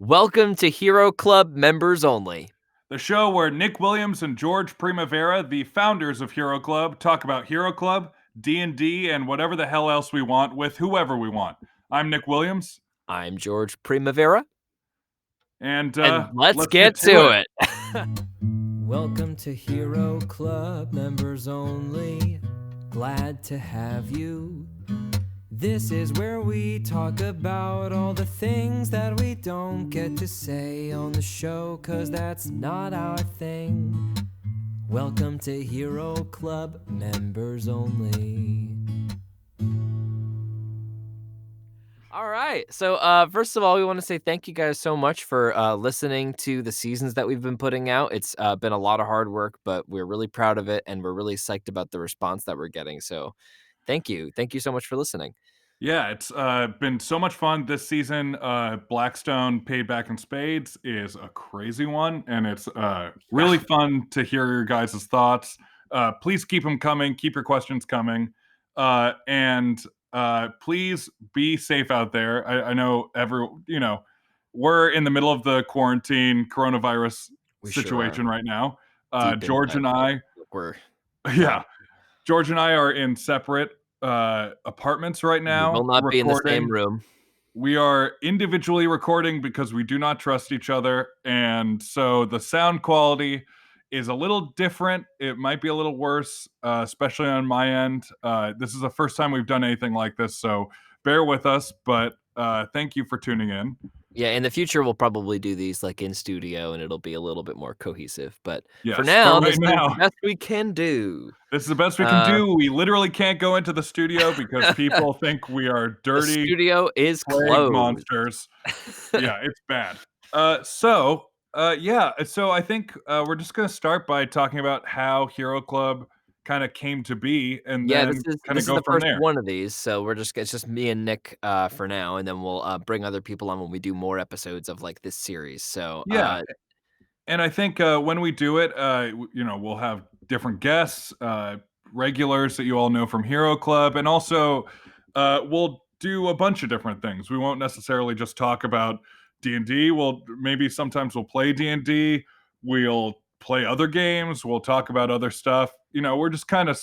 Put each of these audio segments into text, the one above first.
Welcome to Hero Club members only. The show where Nick Williams and George Primavera, the founders of Hero Club, talk about Hero Club, D&D, and whatever the hell else we want with whoever we want. I'm Nick Williams, I'm George Primavera, and let's let's get get to to it. it. Welcome to Hero Club members only. Glad to have you. This is where we talk about all the things that we don't get to say on the show, 'cause that's not our thing. Welcome to Hero Club members only. All right. So, first of all, we want to say thank you guys so much for listening to the seasons that we've been putting out. It's been a lot of hard work, but we're really proud of it, and we're really psyched about the response that we're getting. So, thank you. Thank you so much for listening. Yeah, it's been so much fun this season. Blackstone Paid Back in Spades is a crazy one, and it's really fun to hear your guys' thoughts. Please keep them coming. Keep your questions coming. And please be safe out there. I know we're in the middle of the quarantine coronavirus We sure situation right now. deep George inside and of it. I, We're yeah, George and I are in separate apartments right we will now not be in the same recording. room. We are individually recording because we do not trust each other, and so the sound quality is a little different. It might be a little worse, especially on my end. This is the first time we've done anything like this, so bear with us, but thank you for tuning in. Yeah, in the future, we'll probably do these like in studio, and it'll be a little bit more cohesive. But for Yes, but now, right this is the now, best we can do. this is the best we can Uh, do. We literally can't go into the studio because people think we are the dirty studio is plague closed. monsters. Yeah, it's bad. So I think we're just gonna start by talking about how Hero Club kind of came to be, and Yeah, then kind of this is go the from first there. one of these, so it's just me and Nick for now, and then we'll bring other people on when we do more episodes of like this series. So Yeah, and I think when we do it, we'll have different guests, regulars that you all know from Hero Club, and also we'll do a bunch of different things. We won't necessarily just talk about D&D. We'll maybe sometimes we'll play D&D. We'll play other games. We'll talk about other stuff. We're just kind of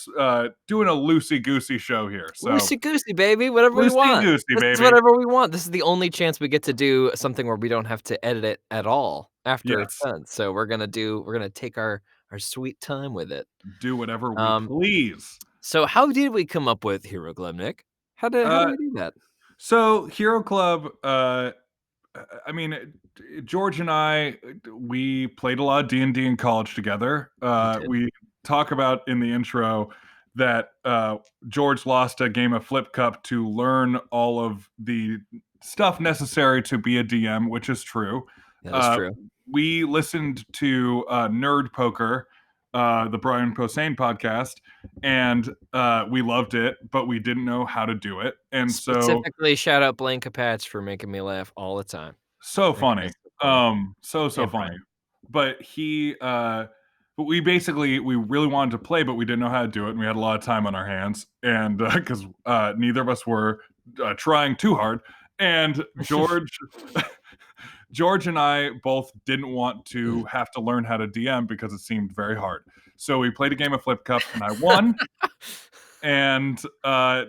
doing a loosey goosey show here. So loosey goosey, baby, whatever we loosey want. goosey, This is baby. whatever we want. This is the only chance we get to do something where we don't have to edit it at all after it's Yes, done. So we're gonna take our sweet time with it. do whatever we Um, please. so how did we come up with Hero Club, Nick? How did Uh, we do that? so Hero Club. I mean, George and I, we played a lot of D&D in college together. We did. We talk about in the intro that George lost a game of Flip Cup to learn all of the stuff necessary to be a DM, which is true. That is Uh, true. we listened to Nerd Poker, the Brian Posehn podcast, and we loved it, but we didn't know how to do it. And Specifically, shout out Blaine Capatch for making me laugh all the time. so That guy's funny. so funny. So And funny. Brian. But but we really wanted to play, but we didn't know how to do it, and we had a lot of time on our hands, and because neither of us were trying too hard, and George and I both didn't want to have to learn how to DM because it seemed very hard. So we played a game of Flip Cup, and I won. And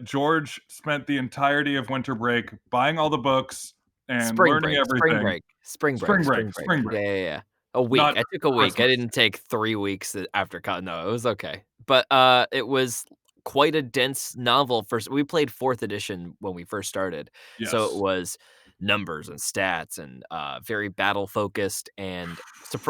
George spent the entirety of winter break buying all the books and Spring learning break, spring everything. break, spring break, spring break. Spring Yeah, break, yeah, yeah. A week. not I took a week. I Christmas. didn't take 3 weeks after co no, it was okay. But, it was quite a dense novel first we played 4th edition when we first started, so it Yes. was numbers and stats and, very battle focused and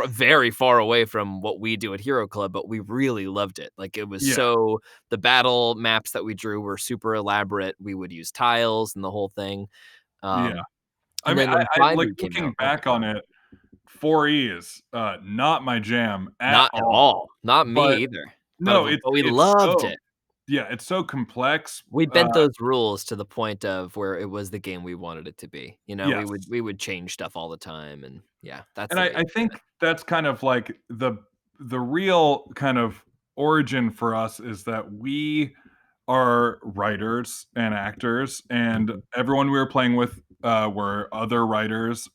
very far away from what we do at Hero Club, but we really loved it. Like, it was Yeah. so the battle maps that we drew were super elaborate. We would use tiles and the whole thing. Yeah. Um I and mean, then when I like 5e came looking out, oh my back on god. it, 4E is not my jam at Not at all. all. Not me But either. no, But we it's loved so it. yeah, it's so complex. We bent those rules to the point of where it was the game we wanted it to be. You know, Yes. we would change stuff all the time, and yeah, that's And the I way I to do it. think that's kind of like the real kind of origin for us is that we are writers and actors, and Mhm. everyone we were playing with were other writers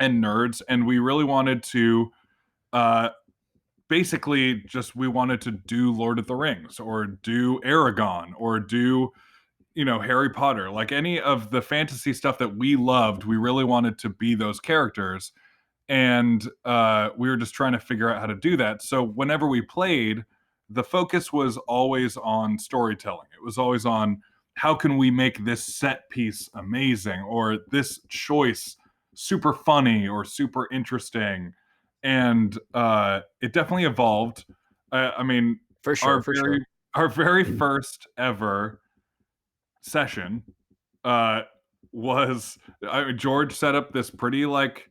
and nerds, and we really wanted to uh, basically just we wanted to do Lord of the Rings or do Aragon or do Harry Potter, like any of the fantasy stuff that we loved. We really wanted to be those characters, and we were just trying to figure out how to do that. So whenever we played, the focus was always on storytelling. It was always on how can we make this set piece amazing, or this choice super funny or super interesting. And it definitely evolved. I mean, For sure, for sure. our very first ever session uh, was George set up this pretty like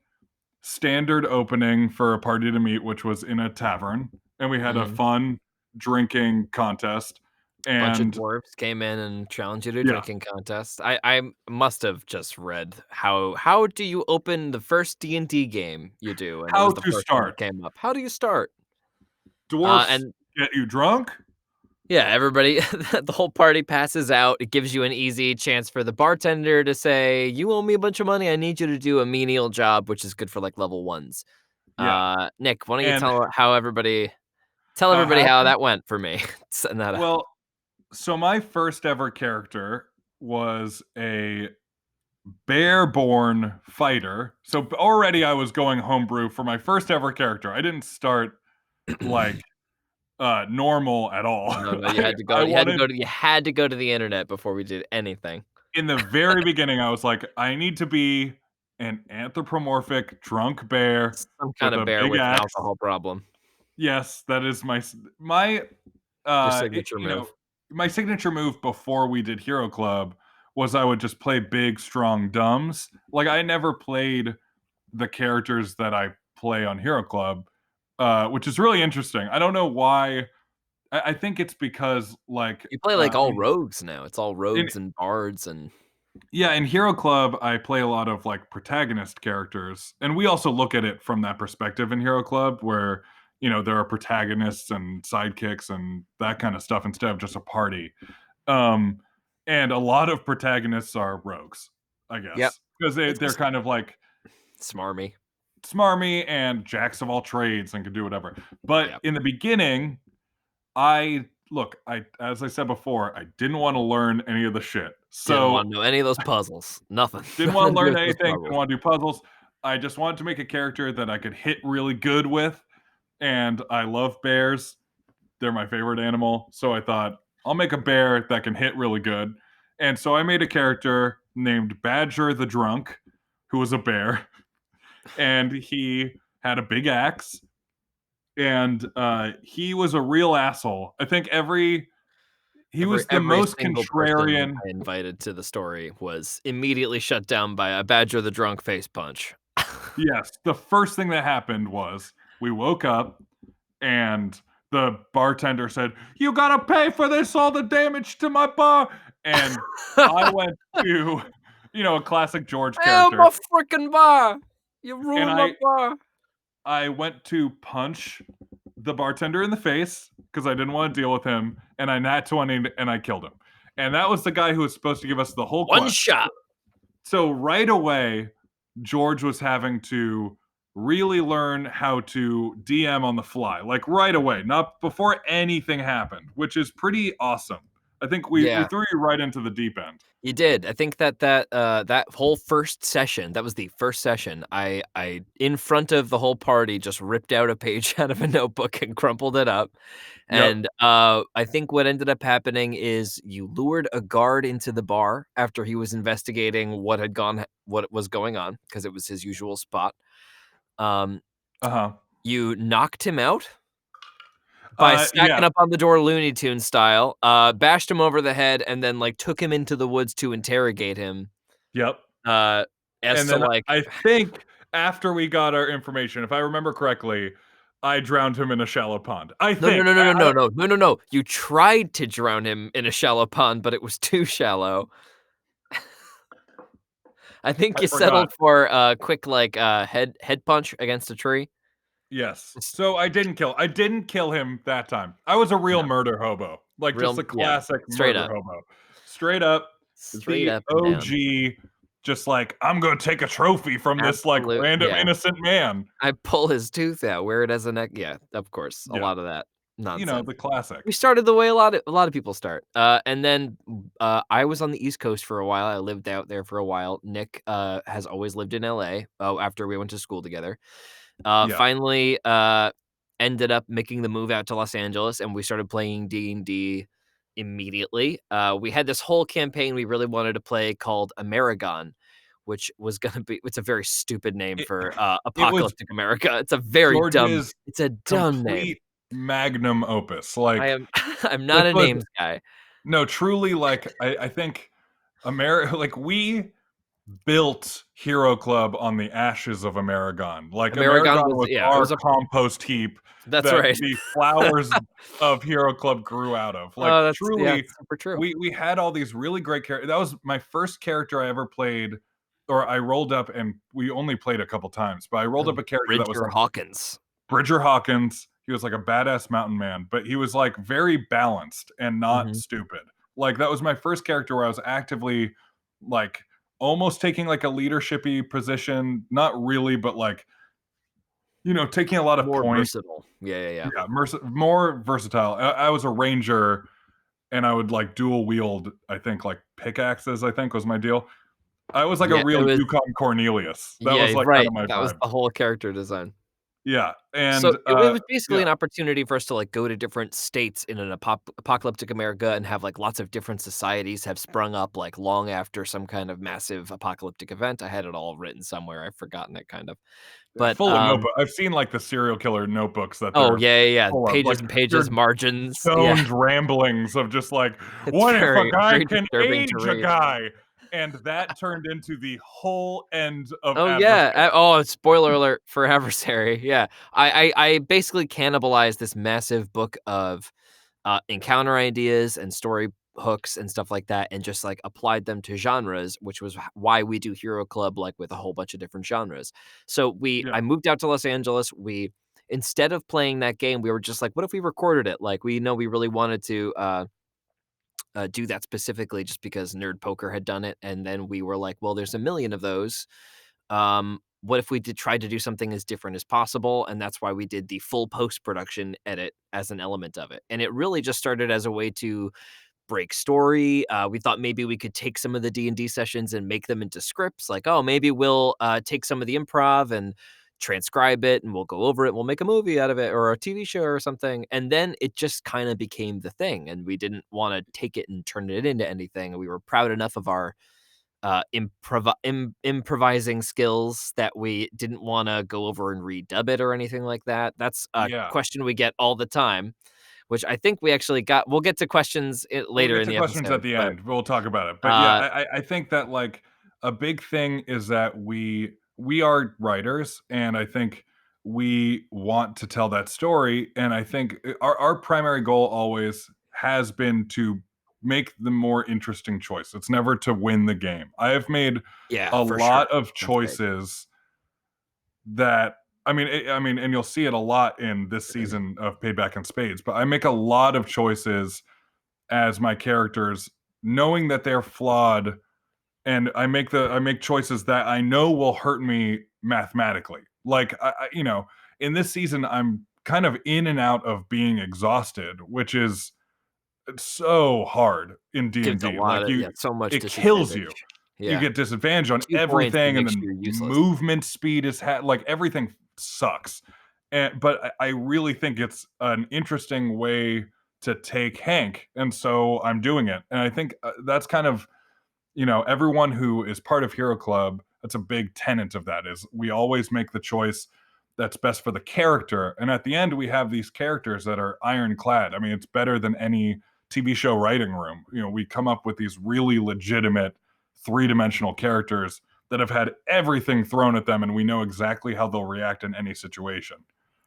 standard opening for a party to meet, which was in a tavern, and we had a Mhm. fun drinking contest. Bunch of And dwarves came in and challenged you to a yeah, drinking contest. I must have just read how do you open the first D&D game you do, and it how was the to first one that start. came up. How do you start? Dwarfs And get you drunk. yeah, everybody the whole party passes out. It gives you an easy chance for the bartender to say, "You owe me a bunch of money. I need you to do a menial job," which is good for, like, level 1s. Yeah, Nick, why don't you and tell everybody how how to that went for me, setting that up. well, so my first ever character was a bear-born fighter. So already I was going homebrew for my first ever character. I didn't start like normal at all. No, no, I wanted you had to go to the internet before we did anything. in the very beginning, I was like, I need to be an anthropomorphic drunk bear Some kind with of a bear big with an axe. alcohol problem. Yes, that is my Your signature you know, move. my signature move before we did Hero Club was I would just play big, strong dumbs. Like I never played the characters that I play on Hero Club, which is really interesting. I don't know why. I think it's because like You play, like, all in rogues now. It's all in rogues and bards and yeah, in Hero Club, I play a lot of like protagonist characters, and we also look at it from that perspective in Hero Club, where there are protagonists and sidekicks and that kind of stuff instead of just a party. Um, and a lot of protagonists are rogues, I Yep. guess, because It's they're just kind of like smarmy. smarmy and jacks of all trades and can do whatever. But Yep. in the beginning, I look, I as I said before, I didn't want to learn any of the shit. Didn't So wanna know any of those puzzles. Nothing. didn't Nothing wanna to do learn with those anything, didn't puzzles. wanna do puzzles. I just wanted to make a character that I could hit really good with, and I love bears. They're my favorite animal, so I thought, "I'll make a bear that can hit really good." And so I made a character named Badger the Drunk, who was a bear, and he had a big axe, and, he was a real asshole. I think he was the Every most single person contrarian. I invited to the story was immediately shut down by a Badger the Drunk face punch. Yes, the first thing that happened was we woke up and the bartender said, "You gotta pay for this, all the damage to my bar." And I went to, a classic George "Oh, character, my freaking bar! You and ruined my bar!" I went to punch the bartender in the face because I didn't want to deal with him, and I nat 20 and I killed him. And that was the guy who was supposed to give us the whole One quest. shot. So right away, George was having to really learn how to DM on the fly, like right away, not before anything happened, which is pretty awesome. I think we Yeah. threw you right into the deep end. You did. I think that whole first session, that was the first session, I in front of the whole party, just ripped out a page out of a notebook and crumpled it up, Yep. and, I think what ended up happening is you lured a guard into the bar after he was investigating what was going on because it was his usual spot. Um, Uh huh. you knocked him out by Yeah. stacking up on the door Looney Tunes style, bashed him over the head, and then, like, took him into the woods to interrogate him. Yep. Uh, as And to, then like I think after we got our information, if I remember correctly, I drowned him in a shallow pond. I no, no, think. no, no, no, I no, no, no, no, no, you tried to drown him in a shallow pond, but it was too shallow. I think I you forgot. settled for a quick, like, head punch against a tree. Yes. Just So I didn't kill him that time. I was a real no, murder hobo. Like just real a yeah, classic straight murder up, hobo. Straight up straight the up and down. OG just like, I'm gonna take a trophy from this like random Yeah. innocent man. I pull his tooth out, wear it as a neck yeah, of course, a Yeah, lot of that nonsense. the classic. We started the way a lot of people start, and then, I was on the East Coast for a while, I lived out there for a while. Nick, has always lived in LA, after we went to school together. Yeah. Finally, ended up making the move out to Los Angeles, and we started playing D&D immediately. We had this whole campaign we really wanted to play called Amerigon, which was gonna be it's a very stupid name It for, it was apocalyptic America. George's It's a dumb name. complete magnum opus. I Like am I'm not this a was names guy. no, truly like I think America like we built Hero Club on the ashes of Amerigon. Like Amerigon Amerigon was was yeah, it our was a compost heap that's that right. the flowers of Hero Club grew out of. Like Oh, that's yeah, truly, it's super true. we had all these really great characters. That was my first character I ever played, or I rolled up, and we only played a couple times. But I rolled up a character that was Bridger like Hawkins. Bridger Hawkins. He was like a badass mountain man, but he was like very balanced and not Mhm. stupid. Like that was my first character where I was actively like almost taking like a leadershipy position, not really, but like taking a lot of More point. versatile. Yeah, yeah, yeah. Yeah, more versatile. I was a ranger, and I would like dual wield. I think like pickaxes. I think was my deal. I was like a Yeah, it real was Yukon Cornelius. That was yeah, like kind right. of my That was vibe. the whole character design. Yeah, So, and it was basically yeah, an opportunity for us to, like, go to different states in an apocalyptic America and have, like, lots of different societies have sprung up, like, long after some kind of massive apocalyptic event. I had it all written somewhere, I've forgotten it kind of. But, full of notebook. I've seen like the serial killer notebooks that oh, they're yeah, yeah, yeah, full of, pages like and pages, your margins. Yeah, stoned ramblings of just like, it's what if a very, guy very can disturbing to age a read. guy? And that turned into the whole end of Oh, yeah, Adversary. spoiler alert for Adversary, yeah. I basically cannibalized this massive book of encounter ideas and story hooks and stuff like that, and just like applied them to genres, which was why we do Hero Club like with a whole bunch of different genres. So I Yeah, moved out to Los Angeles. We instead of playing that game, we were just like, what if we recorded it? Like we know we really wanted to do that specifically just because Nerd Poker had done it, and then we were like, well, there's a million of those. What if we did try to do something as different as possible? And that's why we did the full post production edit as an element of it. And it really just started as a way to break story. We thought maybe we could take some of the D&D sessions and make them into scripts. Like, oh, maybe we'll take some of the improv and transcribe it and we'll go over it. And we'll make a movie out of it or a TV show or something. And then it just kind of became the thing. And we didn't want to take it and turn it into anything. We were proud enough of our improvising skills that we didn't want to go over and redub it or anything like that. That's a yeah. question we get all the time, which I think we actually got. We'll get to questions We'll later get in to the questions at episode, the but end. We'll talk about it. But yeah, uh, I think that like a big thing is that we are writers, and I think we want to tell that story. And I think our primary goal always has been to make the more interesting choice. It's never to win the game. I have made yeah, a for sure, lot of that's big. choices that I mean, and you'll see it a lot in this season of Payback in Spades. But I make a lot of choices as my characters, knowing that they're flawed, and I make choices that I know will hurt me mathematically. Like in this season, I'm kind of in and out of being exhausted, which is so hard in D and Gives a D. lot Like of yeah, so much it kills you. disadvantage. You Yeah, get disadvantage on 2 points and everything, and makes then you useless. movement speed is like everything sucks. And but I really think it's an interesting way to take Hank, and so I'm doing it. And I think that's kind of everyone who is part of Hero Club. That's a big tenet of that is we always make the choice that's best for the character, and at the end we have these characters that are ironclad. I mean, it's better than any TV show writing room. We come up with these really legitimate three-dimensional characters that have had everything thrown at them, and we know exactly how they'll react in any situation.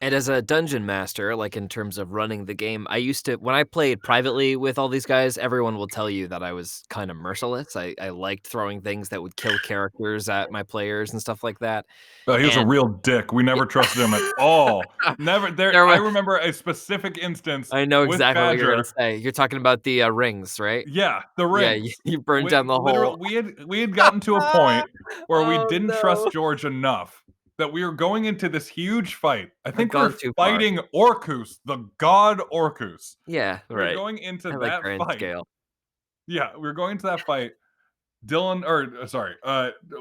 And as a dungeon master, like, in terms of running the game, I used to when I played privately with all these guys, everyone will tell you that I was kinda merciless. I liked throwing things that would kill characters at my players and stuff like that, Oh, he was a and real dick. We never trusted him at all. Never there there I wa remember a specific instance I know with exactly what you're gonna Badger. say. You're talking about the, rings, right? Yeah, the Yeah, you rings. you burned down the whole We had gotten to a point where we Oh, didn't trust no. George enough that we were going into this huge fight. I I've think we were gone too far. fighting Orcus, the god Orcus. Yeah, We were right. going into I like that grand fight. scale. Yeah, we were going into that fight. Dylan, or sorry,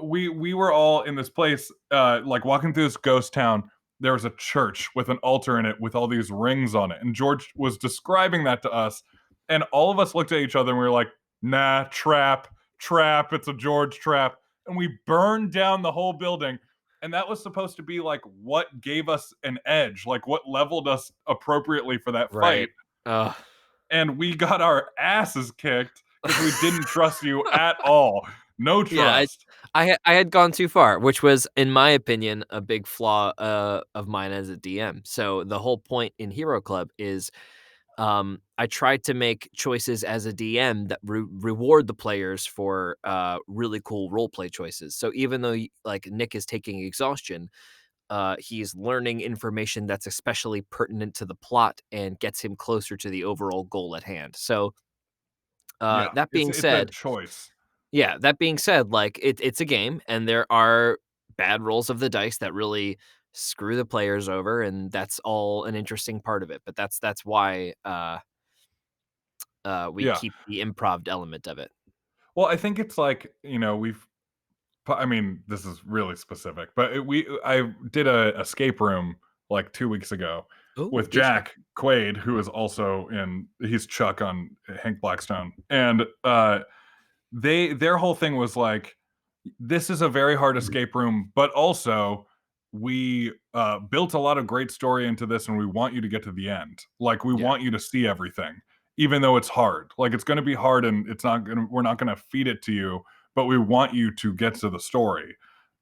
we were all in this place, like walking through this ghost town. There was a church with an altar in it with all these rings on it, and George was describing that to us, and all of us looked at each other and we were like, "Nah, trap, trap. It's a George trap," and we burned down the whole building. And that was supposed to be like what gave us an edge, like what leveled us appropriately for that Right. fight. Ugh. And we got our asses kicked because we didn't trust you at all. No Yeah, trust. I had gone too far, which was, in my opinion, a big flaw, of mine as a DM. So, the whole point in Hero Club is, I tried to make choices as a DM that reward the players for, really cool roleplay choices. So, even though, like, Nick is taking exhaustion, he's learning information that's especially pertinent to the plot and gets him closer to the overall goal at hand. So, Yeah, that being it's a said, choice. yeah, that being said, like, it's a game, and there are bad rolls of the dice that really screw the players over, and that's all an interesting part of it, but that's why, we Yeah. keep the improv element of it. Well, I think it's like, I mean, this is really specific, but I did a escape room like 2 weeks ago Ooh, with did you? Jack Quaid, who is also he's Chuck on Hank Blackstone. And their whole thing was like, this is a very hard escape room, but also we built a lot of great story into this, and we want you to get to the end. Like we Yeah, want you to see everything, even though it's hard. Like it's going to be hard, and we're not going to feed it to you, but we want you to get to the story.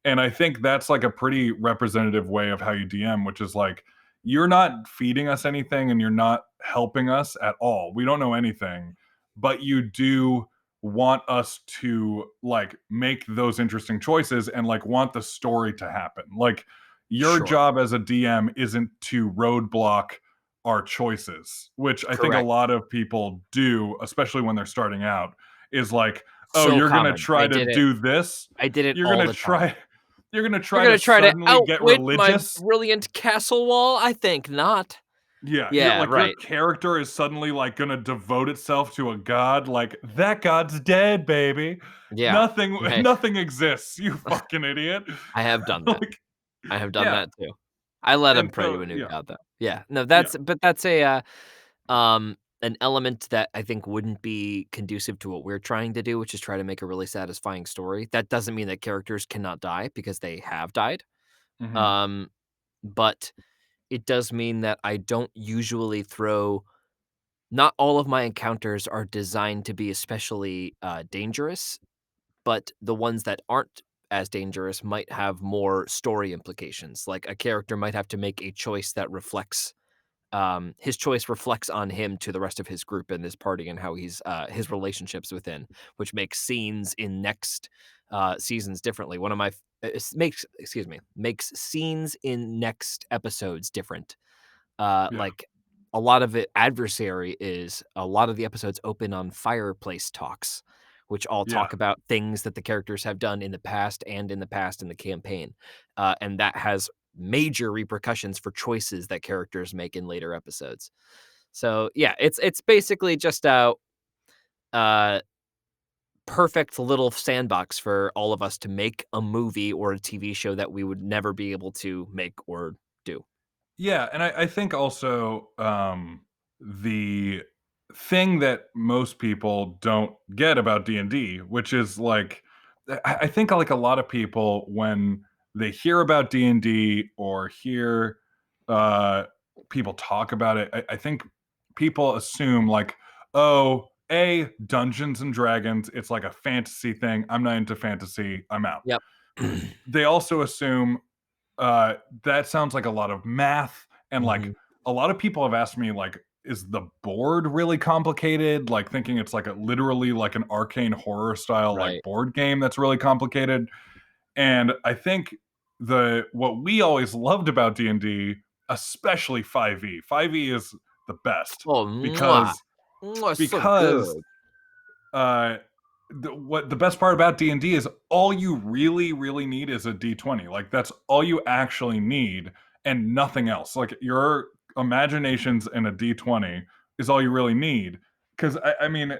And I think that's like a pretty representative way of how you DM, which is like you're not feeding us anything and you're not helping us at all. We don't know anything, but you do want us to like make those interesting choices and like want the story to happen. Like your sure. job as a DM isn't to roadblock our choices, which I think a Correct. lot of people do, especially when they're starting out, is like, "Oh, So you're going to common. try to do this. I did it You're going all to the time. try you're going to You're try to gonna try to suddenly get outwit my religious." brilliant castle wall? I think not. Yeah, Yeah, your right. character is suddenly like gonna devote itself to a god. Like that god's dead, baby. Yeah. Nothing, Right. nothing exists. You fucking idiot. I have done that. Like, I have done yeah, that too. I let him and pray to so a new yeah, god, though. Yeah. No, yeah, that's an element that I think wouldn't be conducive to what we're trying to do, which is try to make a really satisfying story. That doesn't mean that characters cannot die because they have died. hmm Um, but it does mean that I don't usually throw not all of my encounters are designed to be especially, dangerous, but the ones that aren't as dangerous might have more story implications. Like, a character might have to make a choice that reflects his choice reflects on him to the rest of his group and his party and how he's his relationships within, which makes scenes in next seasons differently. One of my makes excuse me makes scenes in next episodes different. yeah, Like a lot of it, adversary is a lot of the episodes open on fireplace talks, which all yeah, talk about things that the characters have done in the past and in the past in the campaign, and that has major repercussions for choices that characters make in later episodes. So yeah, it's basically just a perfect little sandbox for all of us to make a movie or a TV show that we would never be able to make or do. yeah. And I think also the thing that most people don't get about D&D, which is like, I think like a lot of people when they hear about D&D or hear uh, people talk about it, I think people assume like, oh, a Dungeons and Dragons, it's like a fantasy thing. I'm not into fantasy. I'm out. Yep. They also assume that sounds like a lot of math And like Mhm. a lot of people have asked me, like, is the board really complicated? Like thinking it's like literally like an arcane horror style like Right. board game that's really complicated. And I think the what we always loved about D&D, especially 5e. 5e is the best Oh, mwah. because Mwah, so because good. uh what the best part about D&D is all you really need is a D20. Like that's all you actually need and nothing else. Like your imaginations and a D20 is all you really need. Cuz I mean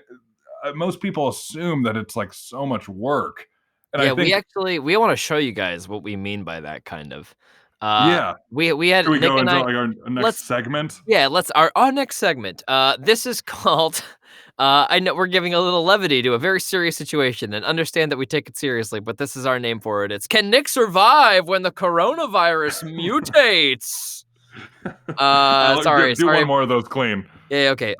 most people assume that it's like so much work. And I Yeah, think we wanna show you guys what we mean by that kind of. yeah. We had Should we Nick go and into I like our next let's segment? yeah, let's our next segment. This is called I know we're giving a little levity to a very serious situation and understand that we take it seriously, but this is our name for it. It's Can Nick survive when the coronavirus mutates? Do one Sorry. more of those clean. Yeah, okay.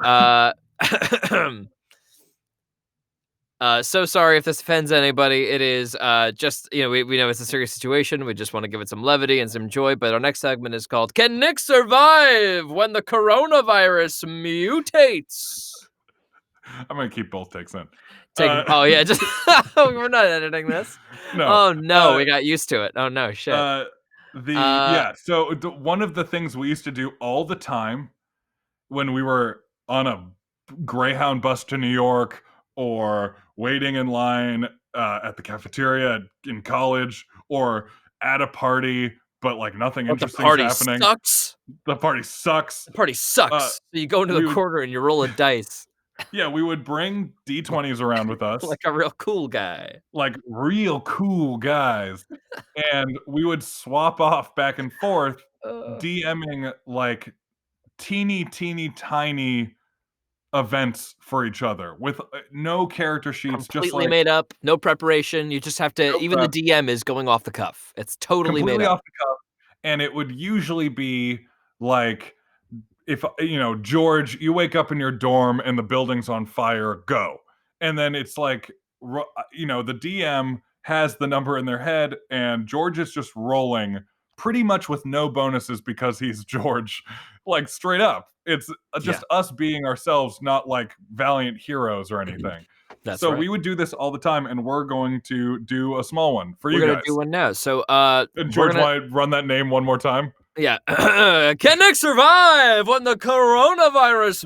So sorry if this offends anybody. It is just we know it's a serious situation. We just want to give it some levity and some joy. But our next segment is called "Can Nick survive when the coronavirus mutates?" I'm gonna keep both takes in. Take Uh, oh yeah, just we're not editing this. no. Oh no, we got used to it. Oh no, shit. Uh, the Uh, yeah. So one of the things we used to do all the time when we were on a Greyhound bus to New York or waiting in line at the cafeteria in college or at a party, but like nothing but the interesting's party happening. sucks. The party sucks. The party Uh, sucks. So you go into the we would corner and you roll a dice yeah, we would bring D20s around with us, like a real cool guy. like real cool guys, and we would swap off back and forth, Uh, DMing like teeny tiny events for each other with no character sheets, just Completely like made up, no preparation, you just have to no even the prep, DM is going off the cuff. It's totally made completely up. off the cuff. And it would usually be like, if George, you wake up in your dorm and the building's on fire, go. And then it's like, the DM has the number in their head, and George is just rolling pretty much with no bonuses because he's George, like straight up. It's Yeah, just us being ourselves, not like valiant heroes or anything. that's So right. we would do this all the time, and we're going to do a small one for We're you gonna do guys. one now. So, And we're George, gonna want to run that name one more time? yeah. Can Nick survive when the coronavirus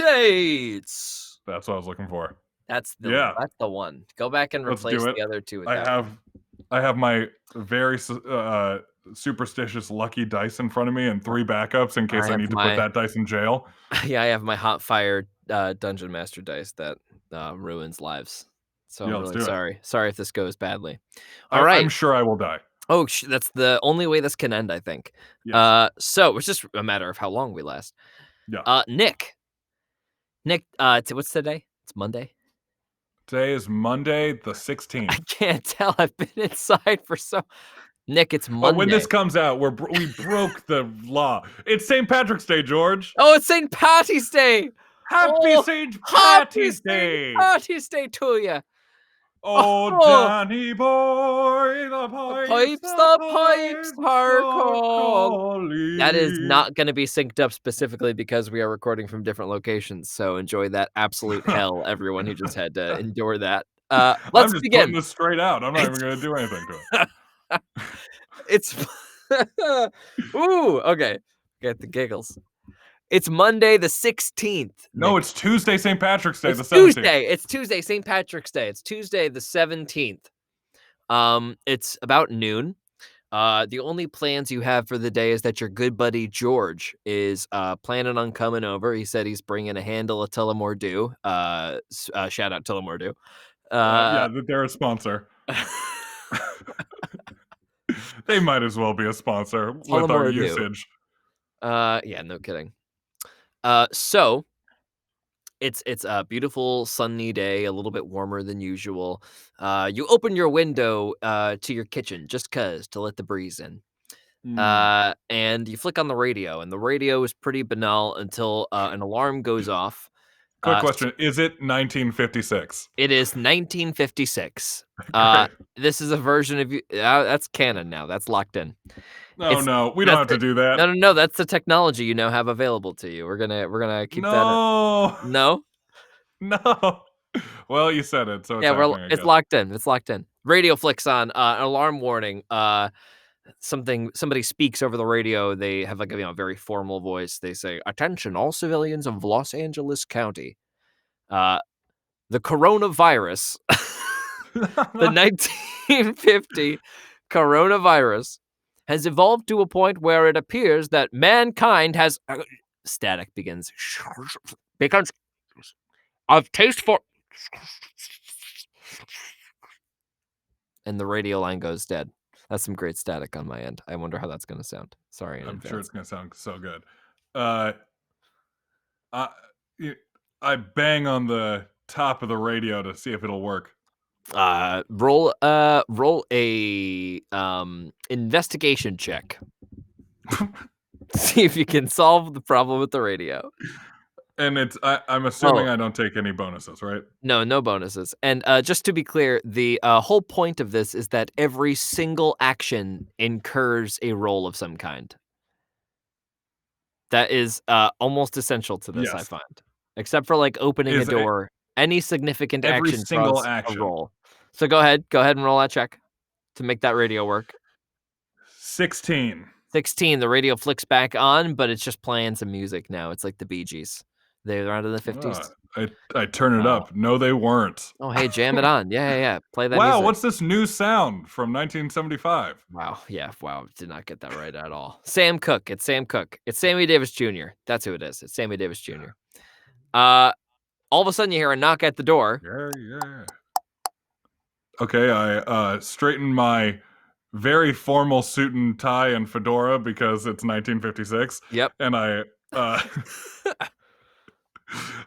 mutates? That's what I was looking for. That's Yeah. the one. Go back and Let's replace do it. the other 2 with I that have one. I have my very superstitious lucky dice in front of me and 3 backups in I case I have need to put my that dice in jail. yeah, I have my hot fire, dungeon master dice that, ruins lives. So Yeah, I'm let's really do it. sorry. Sorry if this goes badly. I'm Alright. sure I will die. Oh, that's the only way this can end, I think. Yes. So it's just a matter of how long we last. Yeah. Nick, what's today? It's Monday? Today is Monday the I 16th. can't tell. I've been inside for so Nick, it's Oh, when this Monday. comes out, we broke the law. It's St. Patrick's Day, George. Oh, it's St. Patty's Day. Happy Oh, St. happy Patty's St. Day. Patty's Day to you. Oh, Oh, Danny boy, the pipes pipes are are called. That is calling. not gonna be synced up specifically because we are recording from different locations, so enjoy that absolute hell, everyone who just had to endure that. I'm Let's just putting begin. this straight out. I'm not even It's gonna do anything to it. it's Ooh, okay. Get the giggles. It's Monday the 16th, No, Nick. it's Tuesday, St. Patrick's Day, It's the 17th. Tuesday. It's Tuesday, St. Patrick's Day. It's Tuesday the 17th. It's about noon. The only plans you have for the day is that your good buddy George is planning on coming over. He said he's bringing a handle of Tullamore shout out Tullamore Yeah, they're a sponsor. They might as well be a sponsor with our Tullamore usage. Yeah, no kidding. So it's a beautiful sunny day, a little bit warmer than usual. You open your window to your kitchen just cause to let the breeze in. Hmm. And you flick on the radio, and the radio is pretty banal until an alarm goes off. Quick question: is it 1956? It is 1956. Great. This is a version of you. That's canon now. That's locked in. Oh no, we don't That's have to it. do that. No. That's the technology you now have available to you. We're gonna keep that. No, No. no. Well, you said it, so it's Yeah, happening, I it's guess. locked in. It's locked in. Radio flicks on. An alarm warning. Somebody speaks over the radio. They have like a very formal voice. They say, "Attention, all civilians of Los Angeles County. Uh, the coronavirus, the 1950 coronavirus, has evolved to a point where it appears that mankind has." Static begins. Becomes of taste for. And the radio line goes dead. That's some great static on my end. I wonder how that's going to sound. Sorry in I'm sure advance. it's gonna sound so good. Uh, I I bang on the top of the radio to see if it'll work. Roll a investigation check. See if you can solve the problem with the radio. And I'm assuming Oh, I don't take any bonuses, right? no bonuses. And just to be clear, the whole point of this is that every single action incurs a roll of some kind. That is almost essential to this, I Yes. find. Except for like opening a Is it door, any significant every action single draws a action? roll. So go ahead and roll that check to make that radio work. 16. 16, the radio flicks back on, but it's just playing some music now. It's like the Bee Gees. They're out of the 50s. I turn it Oh. up. No, they weren't. Oh, hey, jam it on. Yeah. Play that Wow, music. what's this new sound from 1975? Wow. Yeah. Wow. Did not get that right at all. Sam Cooke. It's Sam Cooke. It's Sammy Davis Jr. That's who it is. It's Sammy Davis Jr. All of a sudden you hear a knock at the door. Yeah. Okay, I straighten my very formal suit and tie and fedora because it's 1956. Yep. And uh,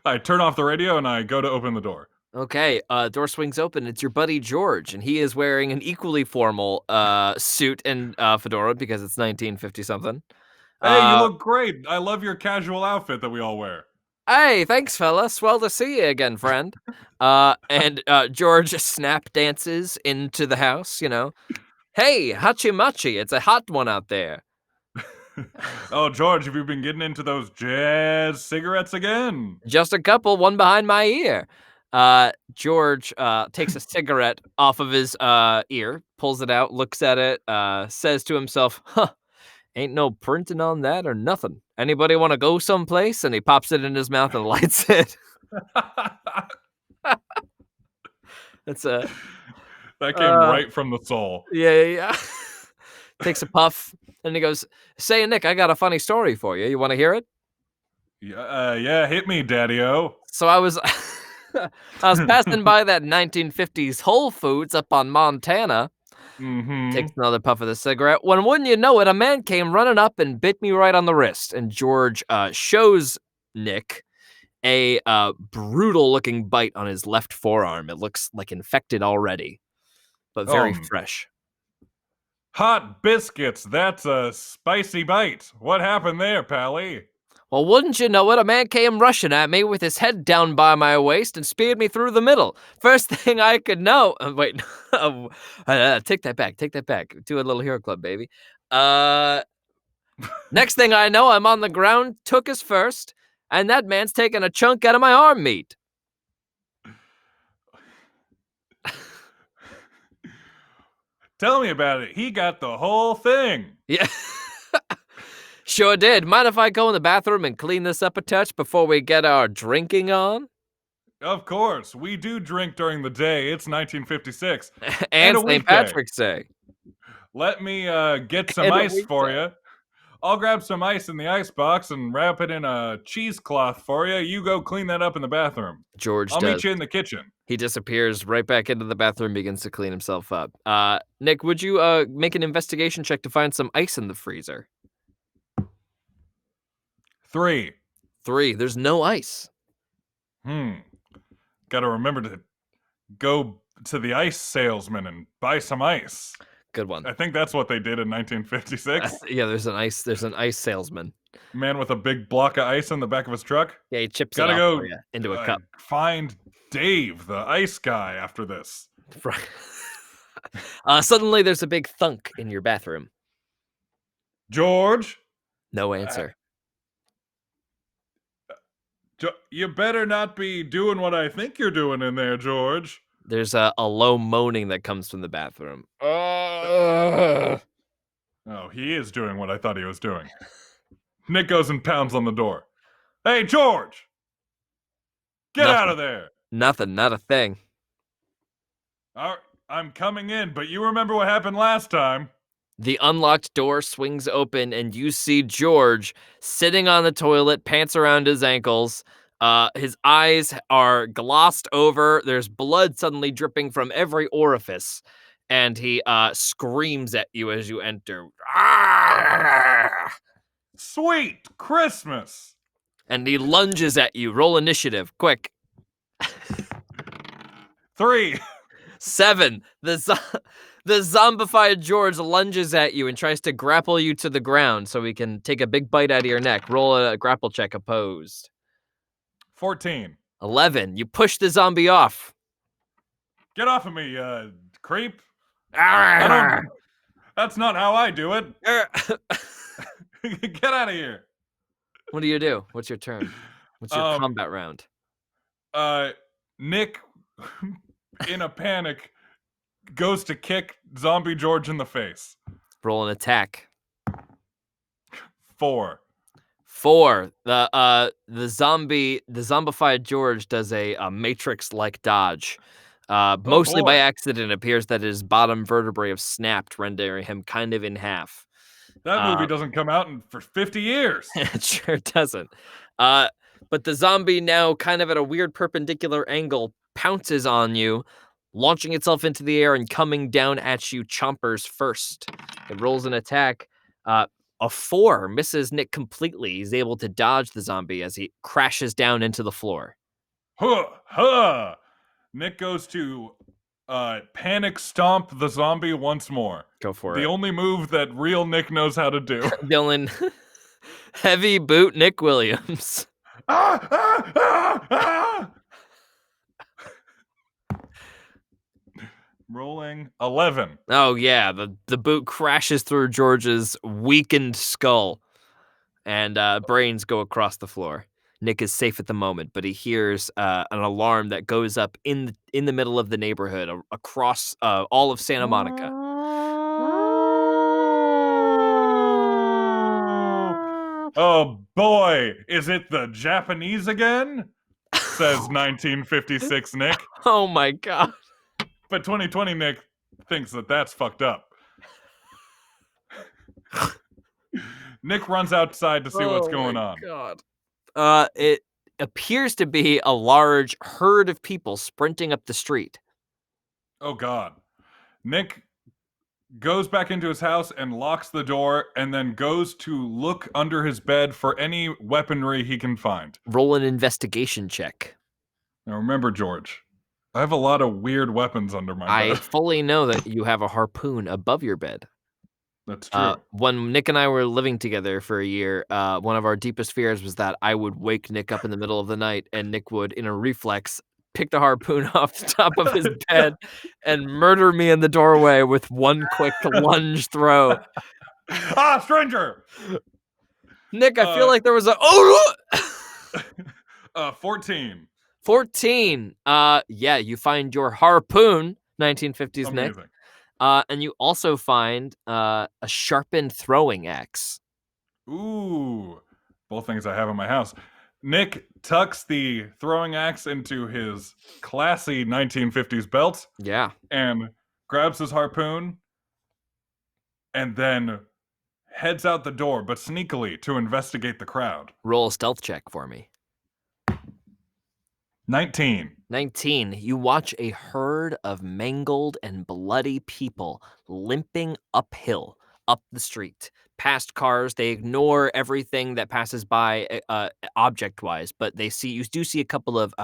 I turn off the radio and I go to open the door. Okay, door swings open. It's your buddy George, and he is wearing an equally formal suit and fedora because it's 1950 something. Hey, you look great. I love your casual outfit that we all wear. Hey, thanks, fella. Swell to see you again, friend. And George snap dances into the house. Hey, hachi machi, it's a hot one out there. Oh, George, have you been getting into those jazz cigarettes again? Just a couple, one behind my ear. George takes a cigarette off of his ear, pulls it out, looks at it, says to himself, "Huh, ain't no printing on that or nothing. Anybody want to go someplace?" And he pops it in his mouth and lights it. That's a That came right from the soul. yeah. Takes a puff and he goes, "Say, Nick, I got a funny story for you. You want to hear it?" Yeah, hit me, Daddy-O. So I was I was passing by that 1950s Whole Foods up on Montana. Mm-hmm. Takes another puff of the cigarette. When wouldn't you know it, a man came running up and bit me right on the wrist. And George shows Nick a brutal-looking bite on his left forearm. It looks like infected already, but very fresh. Hot biscuits. That's a spicy bite. What happened there, Pally? Well, wouldn't you know it, a man came rushing at me with his head down by my waist and speared me through the middle. First thing I could know... wait, take that back. Do a little Hero Club, baby. Next thing I know, I'm on the ground, took us first, and that man's taking a chunk out of my arm meat. Tell me about it. He got the whole thing. Yeah. Sure did. Mind if I go in the bathroom and clean this up a touch before we get our drinking on? Of course. We do drink during the day. It's 1956. And a St. weekday. Patrick's Day. Let me get some And a ice for weekday. you. I'll grab some ice in the ice box and wrap it in a cheesecloth for you. You go clean that up in the bathroom. George I'll does. meet you in the kitchen. He disappears right back into the bathroom, begins to clean himself up. Nick, would you make an investigation check to find some ice in the freezer? 3. 3. There's no ice. Gotta remember to go to the ice salesman and buy some ice. Good one. I think that's what they did in 1956. Yeah, there's an ice salesman. Man with a big block of ice in the back of his truck. Yeah, he chips it Gotta up for go you into a cup. find Dave, the ice guy, after this. Suddenly, there's a big thunk in your bathroom. George, No answer. you better not be doing what I think you're doing in there, George. There's a low moaning that comes from the bathroom. Oh, he is doing what I thought he was doing. Nick goes and pounds on the door. Hey, George! Get out of there! Nothing, not a thing. I'm coming in, but you remember what happened last time. The unlocked door swings open, and you see George sitting on the toilet, pants around his ankles. His eyes are glossed over. There's blood suddenly dripping from every orifice, and he screams at you as you enter. "Ah!" Sweet Christmas! And he lunges at you. Roll initiative, quick. 3. 7. The zombified George lunges at you and tries to grapple you to the ground so he can take a big bite out of your neck. Roll a grapple check opposed. 14. 11. You push the zombie off. Get off of me, creep. Arrgh! That's not how I do it. Get out of here. What do you do? What's your turn? What's your combat round? Nick, in a panic, goes to kick Zombie George in the face. Roll an attack. 4. 4. The zombified George does a Matrix-like dodge. Mostly by accident, it appears that his bottom vertebrae have snapped, rendering him kind of in half. That movie doesn't come out for 50 years. It sure doesn't. But the zombie, now kind of at a weird perpendicular angle, pounces on you, launching itself into the air and coming down at you chompers first. It rolls an attack. A 4 misses Nick completely. He's able to dodge the zombie as he crashes down into the floor. Huh, huh. Nick goes to panic stomp the zombie once more. Go for it. The only move that real Nick knows how to do. Dylan, heavy boot Nick Williams. Ah, ah, ah, ah. Rolling 11. Oh yeah, the boot crashes through George's weakened skull, and brains go across the floor. Nick is safe at the moment, but he hears an alarm that goes up in the middle of the neighborhood across all of Santa Monica. Oh boy, is it the Japanese again? Says 1956 Nick. Oh my god. But 2020 Nick thinks that that's fucked up. Nick runs outside to see what's going on. God. It appears to be a large herd of people sprinting up the street. Oh god. Nick goes back into his house and locks the door and then goes to look under his bed for any weaponry he can find. Roll an investigation check. Now remember, George, I have a lot of weird weapons under my bed. I fully know that you have a harpoon above your bed. That's true. When Nick and I were living together for a year, one of our deepest fears was that I would wake Nick up in the middle of the night and Nick would, in a reflex, pick the harpoon off the top of his bed and murder me in the doorway with one quick lunge throw. Ah, stranger! Nick, I feel like there was 14. 14. Yeah, you find your harpoon, 1950s Amazing. Nick. And you also find a sharpened throwing axe. Ooh, both things I have in my house. Nick tucks the throwing axe into his classy 1950s belt. Yeah. And grabs his harpoon and then heads out the door, but sneakily to investigate the crowd. Roll a stealth check for me. 19. 19. You watch a herd of mangled and bloody people limping uphill, up the street, past cars. They ignore everything that passes by object-wise, but you do see a couple of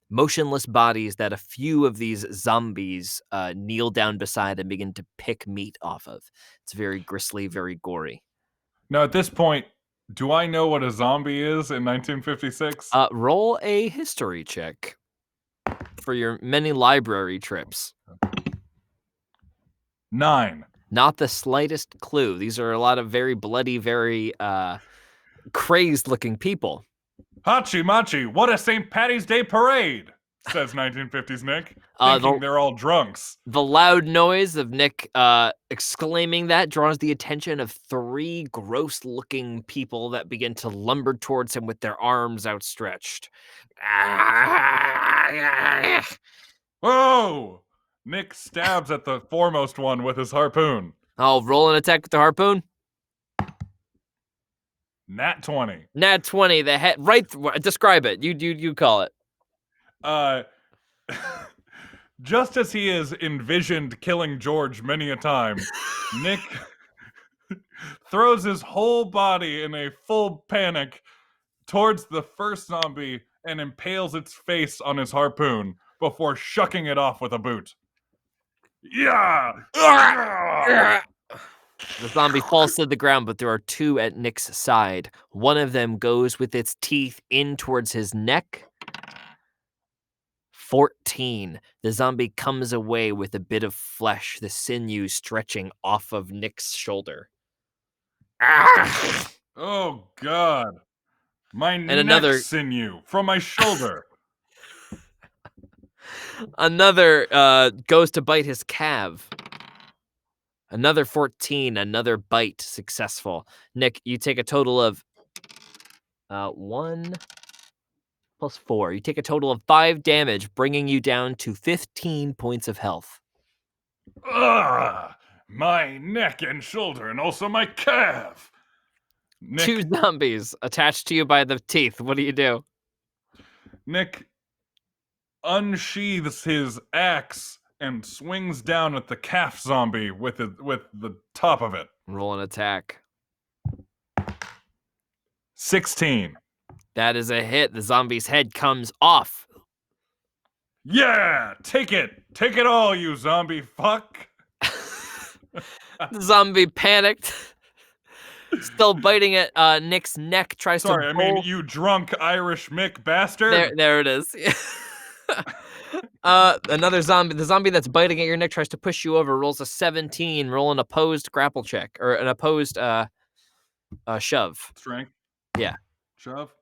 motionless bodies that a few of these zombies kneel down beside and begin to pick meat off of. It's very grisly, very gory. Now, at this point, do I know what a zombie is in 1956? Roll a history check for your many library trips. 9. Not the slightest clue. These are a lot of very bloody, very crazed-looking people. Hachi Machi, what a St. Patty's Day parade, says 1950s Nick, thinking they're all drunks. The loud noise of Nick exclaiming that draws the attention of 3 gross-looking people that begin to lumber towards him with their arms outstretched. Whoa! Nick stabs at the foremost one with his harpoon. Oh, roll an attack with the harpoon. Nat 20. Nat 20, the head, describe it. You call it. Just as he has envisioned killing George many a time, Nick throws his whole body in a full panic towards the first zombie and impales its face on his harpoon before shucking it off with a boot. Yeah! The zombie falls to the ground, but there are 2 at Nick's side. One of them goes with its teeth in towards his neck. 14. The zombie comes away with a bit of flesh, the sinew stretching off of Nick's shoulder. Oh, God. My neck another- sinew from my shoulder. Another goes to bite his calf. Another 14, another bite successful. Nick, you take a total of 1 plus 4. You take a total of 5 damage, bringing you down to 15 points of health. Ugh! My neck and shoulder, and also my calf. Nick, 2 zombies attached to you by the teeth. What do you do? Nick unsheathes his axe and swings down at the calf zombie with the top of it. Roll an attack. 16. That is a hit. The zombie's head comes off. Yeah! Take it! Take it all, you zombie fuck! The zombie panicked. Still biting at Nick's neck, tries Sorry, to I mean, you drunk Irish Mick bastard! There it is. Another zombie. The zombie that's biting at your neck tries to push you over. Rolls a 17. Roll an opposed grapple check or an opposed shove. Strength? Yeah. Shove?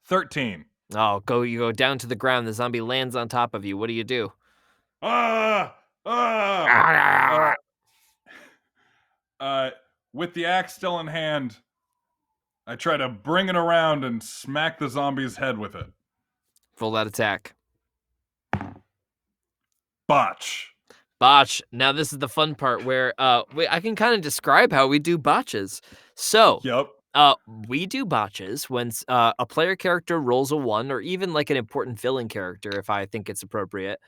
13. Oh, you go down to the ground. The zombie lands on top of you. What do you do? With the axe still in hand, I try to bring it around and smack the zombie's head with it. Roll that attack. Botch. Botch. Now this is the fun part where I can kind of describe how we do botches. So, Yep. we do botches when a player character rolls a 1, or even like an important villain character, if I think it's appropriate.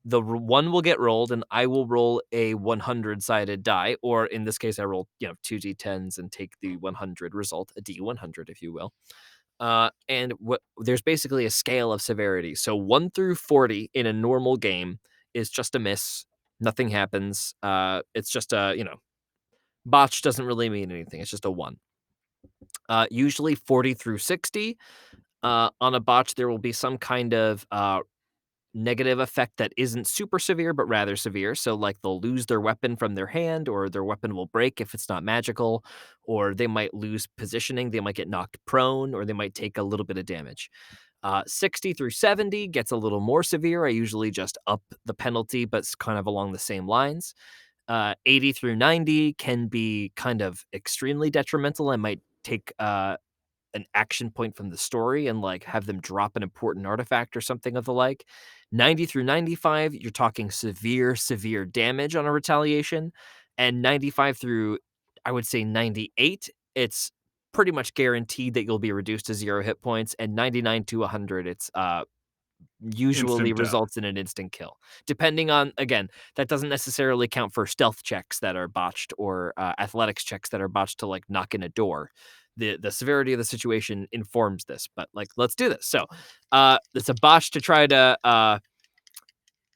The 1 will get rolled, and I will roll a 100-sided die, or in this case, I roll 2 d10s and take the 100 result, a d100, if you will. And there's basically a scale of severity. So 1 through 40 in a normal game is just a miss. Nothing happens. It's just botch doesn't really mean anything. It's just a 1. Usually 40 through 60. On a botch, there will be some kind of negative effect that isn't super severe, but rather severe. So like they'll lose their weapon from their hand, or their weapon will break if it's not magical, or they might lose positioning. They might get knocked prone, or they might take a little bit of damage. 60 through 70 gets a little more severe. I usually just up the penalty, but it's kind of along the same lines. 80 through 90 can be kind of extremely detrimental. I might take an action point from the story and like have them drop an important artifact or something of the like. 90 through 95, you're talking severe damage on a retaliation. And 95 through, I would say 98, it's pretty much guaranteed that you'll be reduced to 0 hit points. And 99 to 100, it's usually Instant results in an instant kill. Depending on, again, that doesn't necessarily count for stealth checks that are botched, or athletics checks that are botched to like knock in a door. the severity of the situation informs this, but like, let's do this. So, it's a botch to try to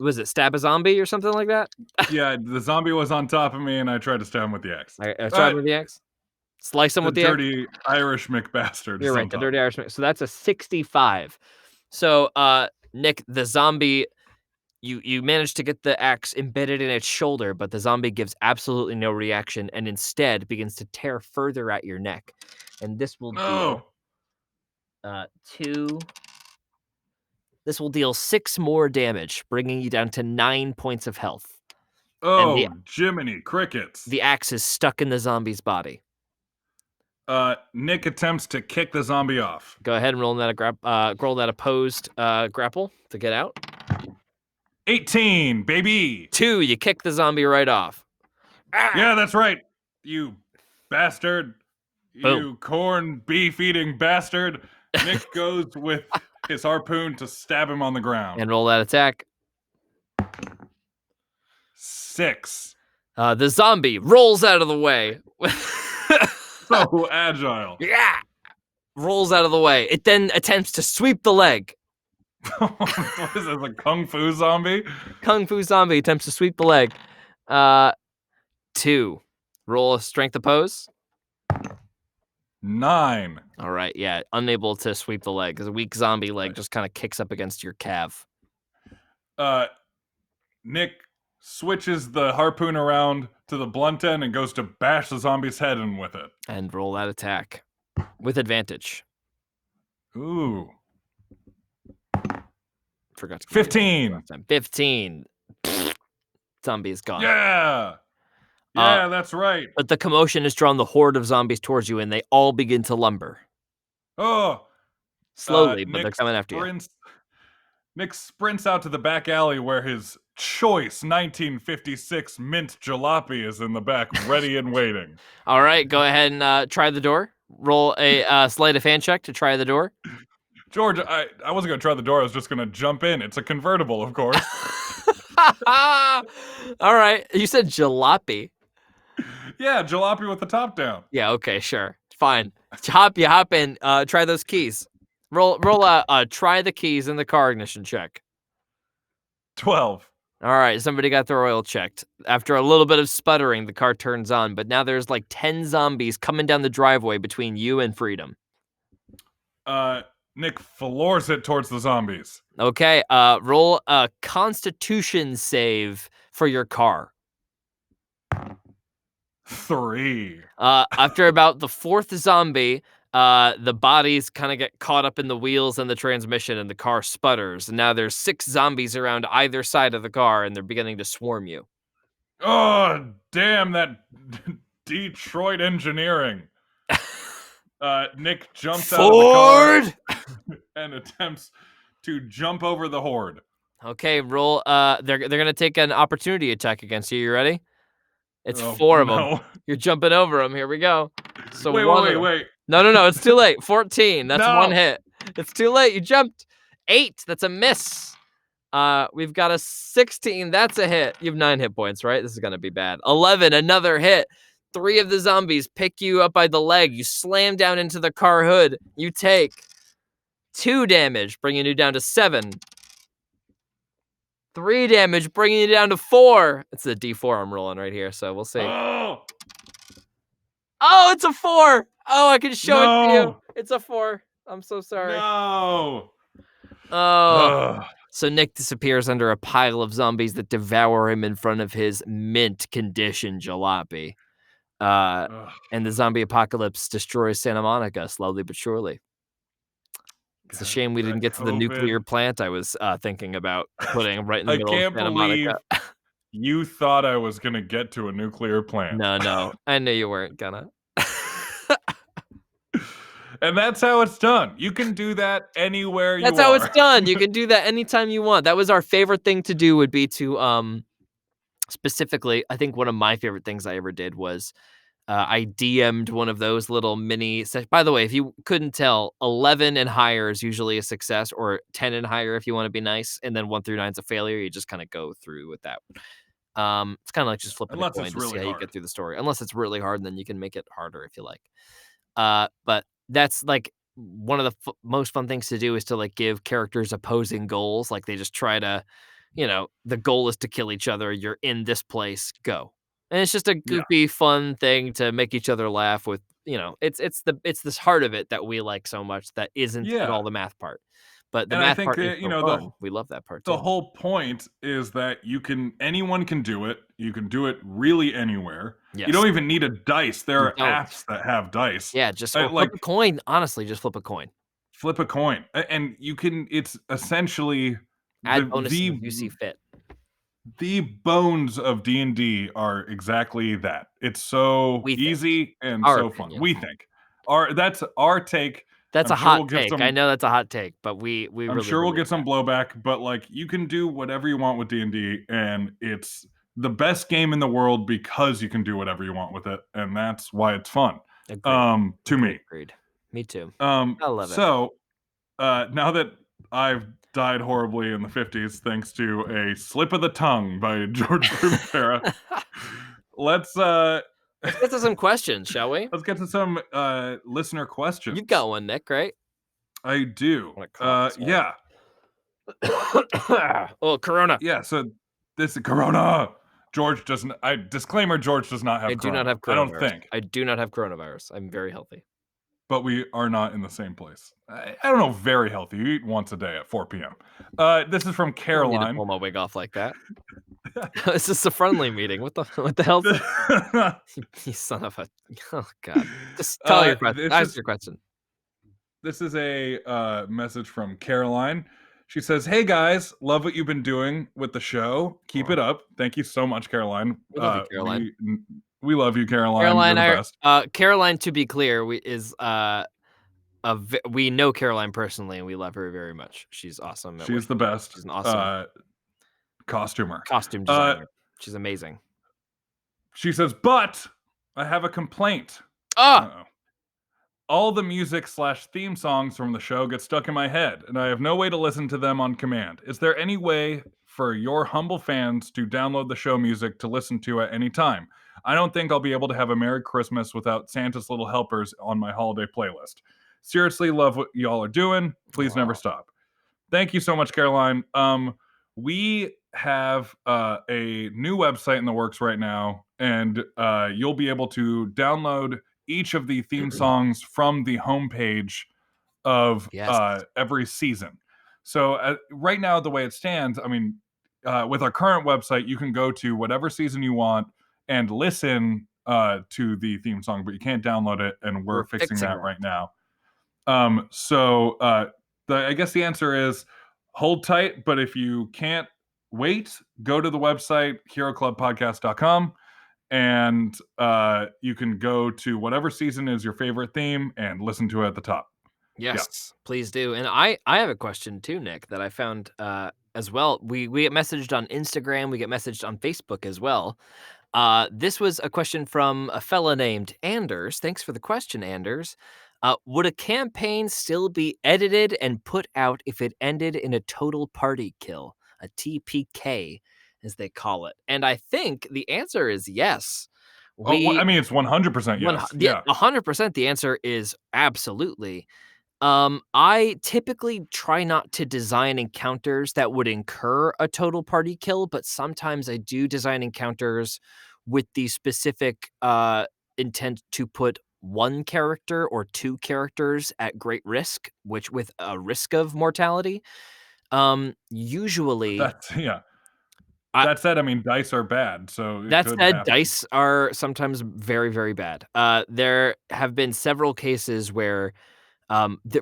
was it stab a zombie or something like that? Yeah, the zombie was on top of me, and I tried to stab him with the axe. I stab him with the axe, slice him The with the axe. dirty Irish McBastard You're is right, on the top. dirty Irishman. So that's a 65. So, Nick, the zombie, you managed to get the axe embedded in its shoulder, but the zombie gives absolutely no reaction and instead begins to tear further at your neck. And this will deal No. 2. This will deal 6 more damage, bringing you down to 9 points of health. And Oh, Jiminy Crickets. the axe is stuck in the zombie's body. Nick attempts to kick the zombie off. Go ahead and roll that opposed grapple to get out. 18, baby. 2, you kick the zombie right off. Yeah, that's right. You bastard. Boom. You corn beef eating bastard. Nick goes with his harpoon to stab him on the ground. And roll that attack. 6. The zombie rolls out of the way. So agile. Yeah. Rolls out of the way. It then attempts to sweep the leg. What is this, a kung fu zombie? Kung Fu zombie attempts to sweep the leg. 2. Roll a strength oppose. 9. All right, yeah. Unable to sweep the leg because a weak zombie leg just kind of kicks up against your calf. Nick switches the harpoon around to the blunt end and goes to bash the zombie's head in with it. And roll that attack with advantage. Ooh. Forgot to 15. 15. Zombie is gone. Yeah. Yeah, that's right. But the commotion has drawn the horde of zombies towards you, and they all begin to lumber. Oh. Slowly, but they're coming after you. Nick sprints out to the back alley where his choice 1956 mint jalopy is in the back, ready and waiting. All right, go ahead and try the door. Roll a sleight of hand check to try the door. George, I wasn't going to try the door. I was just going to jump in. It's a convertible, of course. All right. You said jalopy. Yeah, jalopy with the top down. Yeah, okay, sure. Fine. You hop in. Try those keys. Roll a try the keys in the car ignition check. 12. All right, somebody got their oil checked. After a little bit of sputtering, the car turns on, but now there's like 10 zombies coming down the driveway between you and freedom. Nick floors it towards the zombies. Okay, roll a constitution save for your car. 3. After about the 4th zombie, the bodies kind of get caught up in the wheels and the transmission, and the car sputters. And now there's 6 zombies around either side of the car, and they're beginning to swarm you. Oh, damn that Detroit engineering. Nick jumps out of the car and attempts to jump over the horde. Okay, roll. They're gonna take an opportunity attack against you. You ready? It's 4 of them. You're jumping over them. Here we go. So wait. No. It's too late. 14. That's No. 1 hit. It's too late. You jumped. 8. That's a miss. We've got a 16. That's a hit. You have 9 hit points, right? This is gonna be bad. 11. Another hit. 3 of the zombies pick you up by the leg. You slam down into the car hood. You take 2 damage, bringing you down to 7. 3 damage, bringing you down to 4. It's a D4 I'm rolling right here, so we'll see. Oh, it's a 4. Oh, I can show it to you. It's a 4. I'm so sorry. No. Oh. So Nick disappears under a pile of zombies that devour him in front of his mint condition jalopy. And the zombie apocalypse destroys Santa Monica slowly but surely. It's a shame we didn't get to the nuclear plant I was thinking about putting right in the middle of Santa Monica. You thought I was going to get to a nuclear plant. No. I knew you weren't gonna. And that's how it's done. You can do that anywhere you are. That's how it's done. You can do that anytime you want. That was our favorite thing to do, would be to specifically, I think one of my favorite things I ever did was I DM'd one of those little mini by the way, if you couldn't tell, 11 and higher is usually a success, or 10 and higher if you want to be nice, and then 1 through 9 is a failure. You just kind of go through with that. It's kind of like just flipping a coin to see how you get through the story. Unless it's really hard, then you can make it harder if you like. But that's like one of the most fun things to do is to like give characters opposing goals. Like they just try to, the goal is to kill each other. You're in this place, go. And it's just a Yeah. goofy, fun thing to make each other laugh with. It's this heart of it that we like so much that isn't at Yeah. all the math part. But the And I math think part is so fun. We love that part the too. whole point is that anyone can do it. You can do it really anywhere. You Yes, don't even need a dice. There you are don't. apps that have dice. Yeah, or flip a Like coin. Honestly, just flip a coin. flip a coin, and you can. It's essentially Add the bonuses the as you see fit. the bones of D&D are exactly that. It's so We think. easy and Our so fun. opinion. We think. That's our take. That's I'm a sure hot we'll get take. I some know that's a hot take, but we I'm really sure we'll believe get that. some blowback, but like you can do whatever you want with D&D and it's the best game in the world because you can do whatever you want with it and that's why it's fun. Agreed. To me. Agreed. Me too. Um I love it. so now that I've died horribly in the 50s thanks to a slip of the tongue by George Primavera, let's Let's get to some questions, shall we? let's get to some listener You've questions. got one, Nick, right? I do. I'm gonna cough. Sorry. Yeah. Oh, Corona. Yeah, so this is Corona. George doesn't. I disclaimer: George does not I have do not Corona. have I don't coronavirus. think, I do not have coronavirus. I'm very healthy. but we are not in the same place. I don't know. Very healthy. You eat once a day at 4 p.m. This is from I don't need to Caroline. pull my wig off like that. This is a friendly meeting. What the hell? You son of a. Oh God. Just tell your question. This Ask is your question. this is a message from Caroline. She says, "Hey guys, love what you've been doing with the show. Keep Aw, it up. Thank you so much, Caroline. we love you, Caroline. We love you, Caroline. You're Caroline, the best. Caroline. To be clear, we know Caroline personally, and we love her very much. She's awesome at what She's she the does. best She's an awesome costumer." costume Uh, designer. She's amazing. she says, "But I have a complaint. Ah, Uh-oh. All the music/theme songs from the show get stuck in my head, and I have no way to listen to them on command. Is there any way for your humble fans to download the show music to listen to at any time? I don't think I'll be able to have a Merry Christmas without Santa's Little Helpers on my holiday playlist. Seriously, love what y'all are doing. Please never aw, stop." Thank you so much, Caroline. We have a new website in the works right now, and you'll be able to download each of the theme songs from the homepage of yes, every season. So right now, the way it stands, I mean, with our current website, you can go to whatever season you want and listen to the theme song, but you can't download it, and we're we're fixing fixing that that. right now. I guess the answer is hold tight, but if you can't wait, go to the website heroclubpodcast.com and you can go to whatever season is your favorite theme and listen to it at the top. Yeah. Yes, please do. And I have a question too, Nick, that I found as well. We get messaged on Instagram, we get messaged on Facebook as well. This was a question from a fella named Anders. Thanks for the question, Anders. Would a campaign still be edited and put out if it ended in a total party kill, a TPK, as they call it? And I think the answer is yes. Oh, I We mean, it's 100% yes. yeah, Yeah. 100%. The answer is absolutely. I typically try not to design encounters that would incur a total party kill, but sometimes I do design encounters with the specific intent to put one character or two characters at great risk, which with a risk of mortality. Usually, Yeah. I, That said, I mean, dice are bad, so it that could said, happen. dice are sometimes very, very bad. There have been several cases where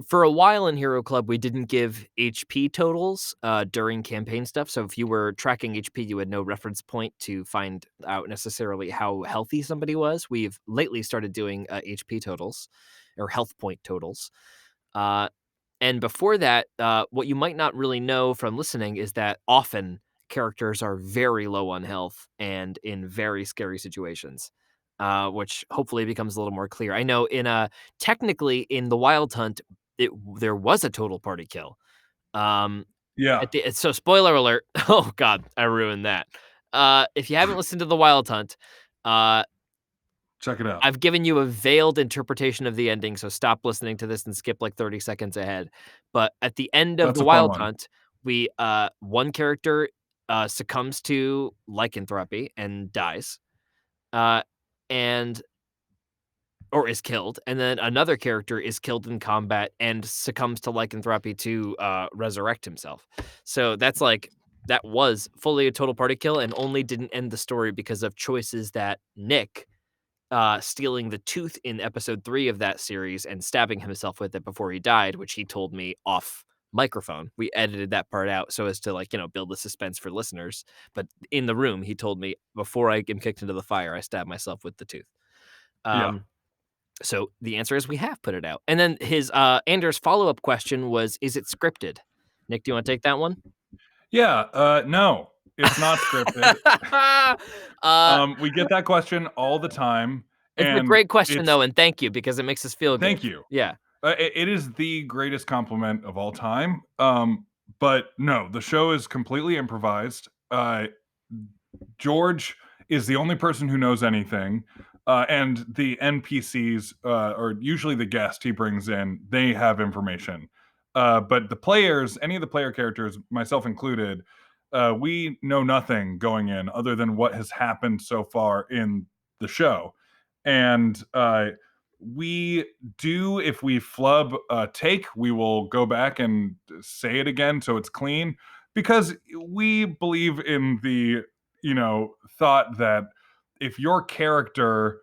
for a while in Hero Club, we didn't give HP totals during campaign stuff. So if you were tracking HP, you had no reference point to find out necessarily how healthy somebody was. We've lately started doing HP totals or health point totals. Uh, and before that, what you might not really know from listening is that often characters are very low on health and in very scary situations, which hopefully becomes a little more clear. I know technically in the Wild Hunt, there was a total party kill. Um, Yeah. so spoiler alert. Oh God, I ruined that. If you haven't listened to the Wild Hunt, uh, Check it out. I've given you a veiled interpretation of the ending, so stop listening to this and skip like 30 seconds ahead. But at the end of That's the a fun Wild one. Hunt, we one character succumbs to lycanthropy and dies. And or is killed, and then another character is killed in combat and succumbs to lycanthropy to resurrect himself. So that was fully a total party kill and only didn't end the story because of choices that Nick stealing the tooth in episode 3 of that series and stabbing himself with it before he died, which he told me off microphone. We edited that part out so as to build the suspense for listeners. But in the room, he told me before I am kicked into the fire, I stabbed myself with the tooth. Yeah. So the answer is we have put it out. And then his Anders follow-up question was, is it scripted? Nick, do you want to take that one? Yeah. No, it's not scripted. We get that question all the time. It's a And great question, though, and thank you because it makes us feel good. thank you. Yeah. It is the greatest compliment of all time. But no, the show is completely improvised. George is the only person who knows anything. And the NPCs, or usually the guest he brings in, they have information. But the players, any of the player characters, myself included, we know nothing going in other than what has happened so far in the show. And we do, if we flub a take, we will go back and say it again so it's clean, because we believe in the thought that if your character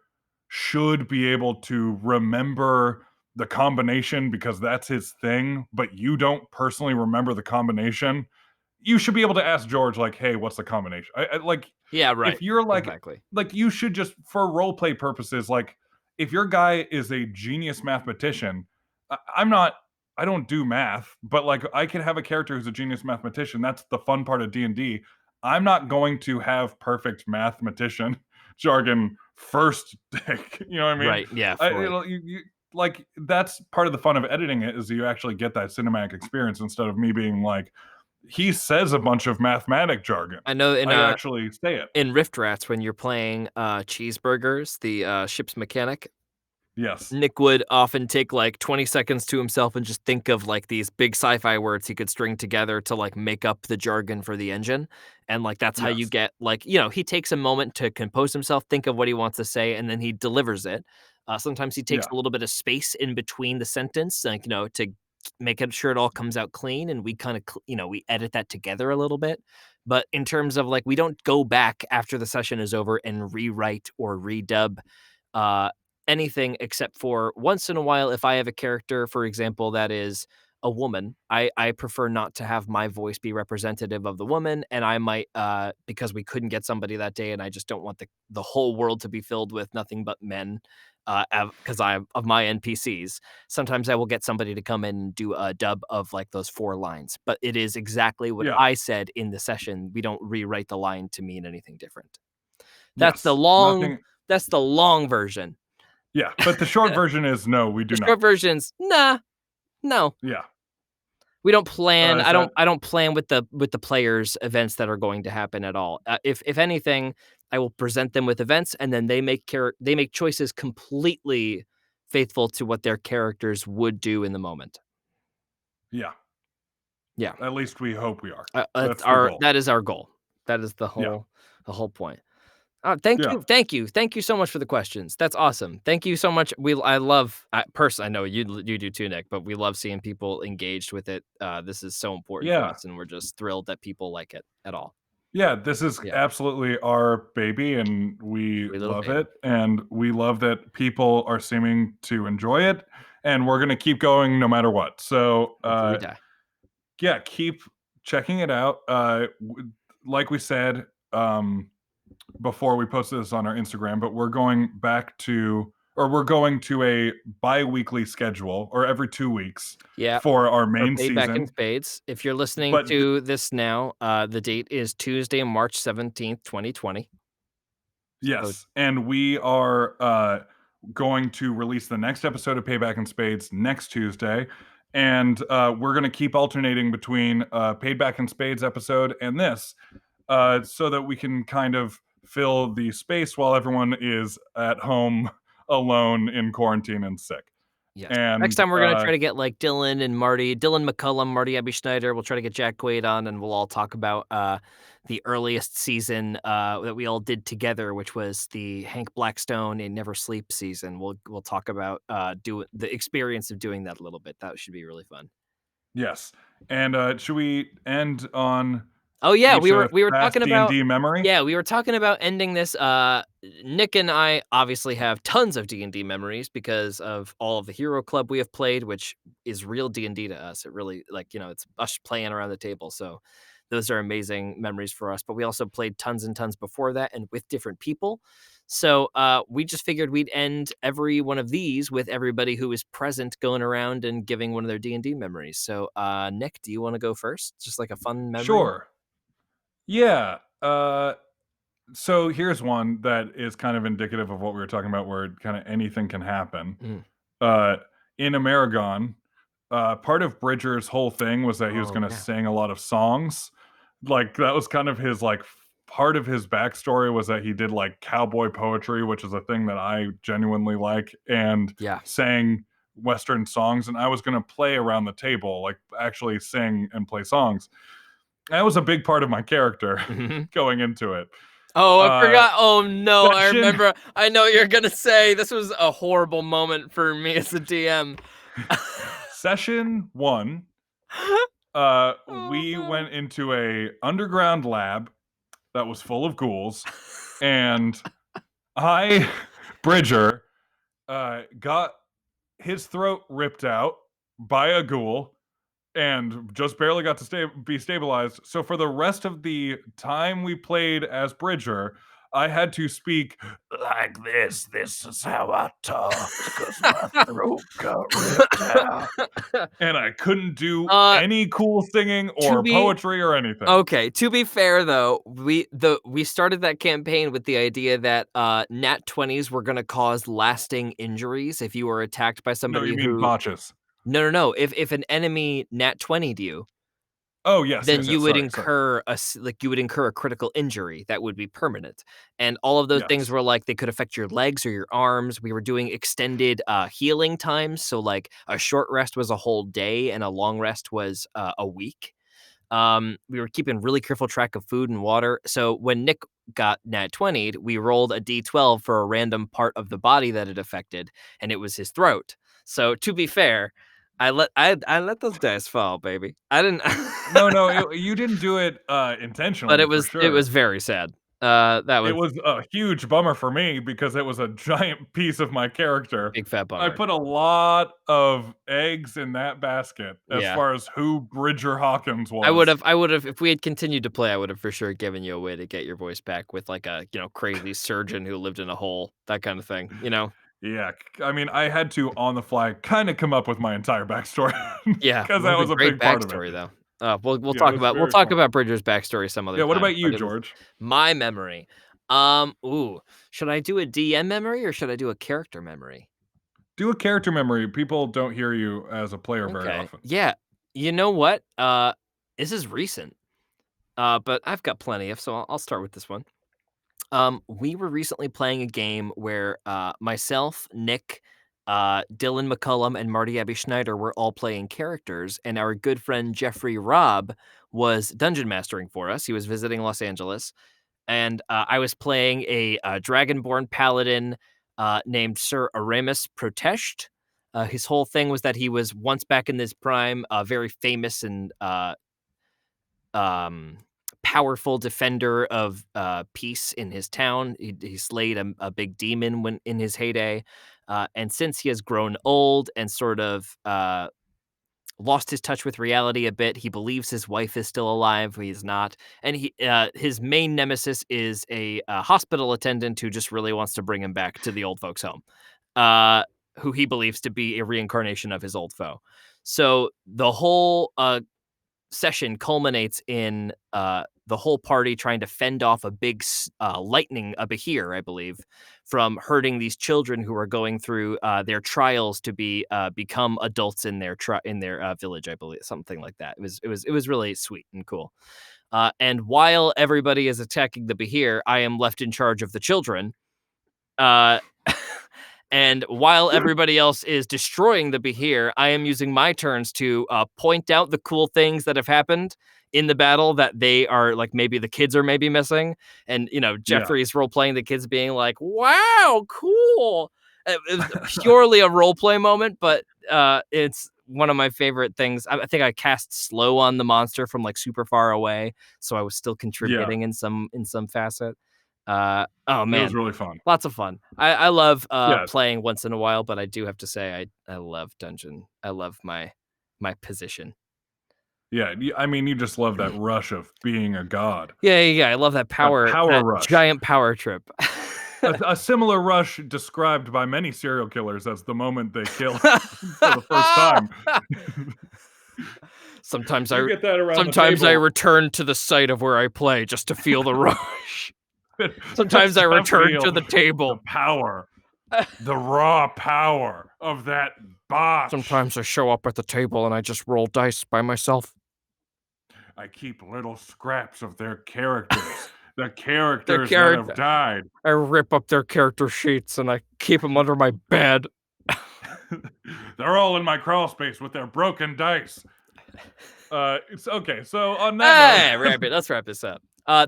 should be able to remember the combination because that's his thing, but you don't personally remember the combination, you should be able to ask George, like, hey, what's the combination? Yeah, right. If you're Exactly. you should just, for role play purposes, like, if your guy is a genius mathematician, I don't do math, but like, I can have a character who's a genius mathematician. That's the fun part of D&D. I'm not going to have perfect mathematician jargon first take. You know what I mean? Right. Yeah. I, Fully. like, that's part of the fun of editing it, is you actually get that cinematic experience instead of me being like, he says a bunch of mathematic jargon. I know I actually say it. in Rift Rats, when you're playing Cheeseburgers, the ship's mechanic, Yes. Nick would often take like 20 seconds to himself and just think of like these big sci-fi words he could string together to like make up the jargon for the engine. And like that's how you Yes. get he takes a moment to compose himself, think of what he wants to say, and then he delivers it. Sometimes he takes Yeah. a little bit of space in between the sentence, like to make sure it all comes out clean, and we kind of we edit that together a little bit. But in terms of like, we don't go back after the session is over and rewrite or redub uh anything, except for once in a while, if I have a character, for example, that is a woman, I prefer not to have my voice be representative of the woman, and I might because we couldn't get somebody that day, and I just don't want the whole world to be filled with nothing but men. Because I of my NPCs, sometimes I will get somebody to come in and do a dub of like those 4 lines, but it is exactly what Yeah. I said in the session. We don't rewrite the line to mean anything different. That's the Yes. long. Nothing. That's the long version. Yeah. But the short version is no, we do The not. short version's, nah, no. Yeah. We don't plan. Is that I don't plan with the players events that are going to happen at all. If anything, I will present them with events, and then they make choices completely faithful to what their characters would do in the moment. Yeah. Yeah, At least we hope we are. that's That's the goal. that is our goal. That is the Yeah. whole point. Yeah. Thank you so much for the questions. That's awesome. Thank you so much. I love, personally, I know you do too, Nick, but we love seeing people engaged with it. This is so important to Yeah. us, and we're just thrilled that people like it at all. Yeah. This is Yeah, absolutely our baby, and we sweet little love baby. it. And we love that people are seeming to enjoy it. And we're going to keep going no matter what. So, Until we die. yeah, keep checking it out. Like we said, before we posted this on our Instagram, but we're going to a bi-weekly schedule, or every 2 weeks, Yeah, for our for main Paid Back in season. Spades. If you're listening But to this now, the date is Tuesday, March 17th, 2020. yes, and we are going to release the next episode of Payback in Spades next Tuesday, and we're going to keep alternating between Paid Back in Spades episode and this, so that we can kind of fill the space while everyone is at home alone in quarantine and sick. Yes. Next And time we're gonna try to get like Dylan McCullum, Marty Abby Schneider. We'll try to get Jack Quaid on, and we'll all talk about the earliest season that we all did together, which was the Hank Blackstone and Never Sleep season. We'll talk about do the experience of doing that a little bit. That should be really fun. yes. And should we end on Oh yeah, each a we were fast talking about D&D memory? yeah, we were talking about ending this. Nick and I obviously have tons of D&D memories because of all of the Hero Club we have played, which is real D&D to us. It really it's us playing around the table. So those are amazing memories for us. But we also played tons and tons before that and with different people. So we just figured we'd end every one of these with everybody who is present going around and giving one of their D&D memories. So Nick, do you want to go first? Just like a fun memory. Sure. Yeah. So here's one that is kind of indicative of what we were talking about, where kind of anything can happen. Mm. In Amerigon, part of Bridger's whole thing was that he was Oh, going to yeah. sing a lot of songs. Like that was kind of his part of his backstory was that he did like cowboy poetry, which is a thing that I genuinely like, and Yeah. sang Western songs. And I was going to play around the table, like actually sing and play songs. That was a big part of my character Mhm. going into it. Oh, I forgot. Oh no, I Session- remember. I know what you're gonna say. This was a horrible moment for me as a DM. Session 1, we no. went into a underground lab that was full of ghouls, and Bridger, got his throat ripped out by a ghoul and just barely got to be stabilized. So for the rest of the time we played as Bridger, I had to speak like this. This is how I talk because my throat got ripped out. And I couldn't do any cool singing or poetry or anything. Okay, to be fair though, we started that campaign with the idea that nat 20s were gonna cause lasting injuries if you were attacked by somebody No, you mean botches. No. If an enemy nat 20'd you, Oh, yes, then yes, you yes. would Sorry. incur you would incur a critical injury that would be permanent. And all of those things Yes. were like they could affect your legs or your arms. We were doing extended healing times, so like a short rest was a whole day and a long rest was a week. We were keeping really careful track of food and water. So when Nick got nat 20'd, we rolled a d12 for a random part of the body that it affected, and it was his throat. So to be fair, I let those dice fall, baby. I didn't. No, you didn't do it intentionally. But it for was sure. very sad. It was a huge bummer for me because it was a giant piece of my character. Big fat bummer. I put a lot of eggs in that basket as Yeah. far as who Bridger Hawkins was. I would have if we had continued to play, I would have for sure given you a way to get your voice back with like a, crazy surgeon who lived in a hole, that kind of thing, Yeah, I mean, I had to on the fly kind of come up with my entire backstory. Yeah, because it that was was a a great big part of it. backstory though. We'll Yeah, talk it was about very fun. Bridger's backstory some other Yeah, time. what about you, but it was George? My memory. Should I do a DM memory or should I do a character memory? Do a character memory. People don't hear you as a player very Okay. often. Yeah. You know what? This is recent. But I've got plenty of, so I'll start with this one. We were recently playing a game where myself, Nick, Dylan McCullum, and Marty Abby Schneider were all playing characters, and our good friend Jeffrey Robb was dungeon mastering for us. He was visiting Los Angeles, and I was playing a dragonborn paladin named Sir Aramis Protesht. His whole thing was that he was once back in his prime, very famous and powerful defender of peace in his town. He slayed a big demon when in his heyday, and since he has grown old and sort of lost his touch with reality a bit, he believes his wife is still alive. He is not, and his main nemesis is a hospital attendant who just really wants to bring him back to the old folks' home, who he believes to be a reincarnation of his old foe. So the whole session culminates in the whole party trying to fend off a big lightning, a behir, I believe, from hurting these children who are going through their trials to become adults in their village, I believe, something like that. It was really sweet and cool. And while everybody is attacking the Behir, I am left in charge of the children. Uh, and while everybody else is destroying the Behir, I am using my turns to point out the cool things that have happened in the battle that they are like, maybe the kids are maybe missing. And, Jeffrey's role playing the kids being like, wow, cool. It was purely a role play moment, but it's one of my favorite things. I think I cast slow on the monster from like super far away, so I was still contributing in some facet. Oh It man, was really fun. lots of fun. I love Yes. playing once in a while, but I do have to say I love dungeon. I love my position. Yeah, you just love that rush of being a god. Yeah. I love that power, that rush. giant power trip. A similar rush described by many serial killers as the moment they kill for the first time. Sometimes You get that around sometimes the I table. return to the site of where I play just to feel the rush. Sometimes I Just to return feel to the table. The power, the raw power of that boss. Sometimes I show up at the table and I just roll dice by myself. I keep little scraps of their characters. The characters that have died. I rip up their character sheets and I keep them under my bed. They're all in my crawl space with their broken dice. It's okay. So on that note, Let's wrap this up.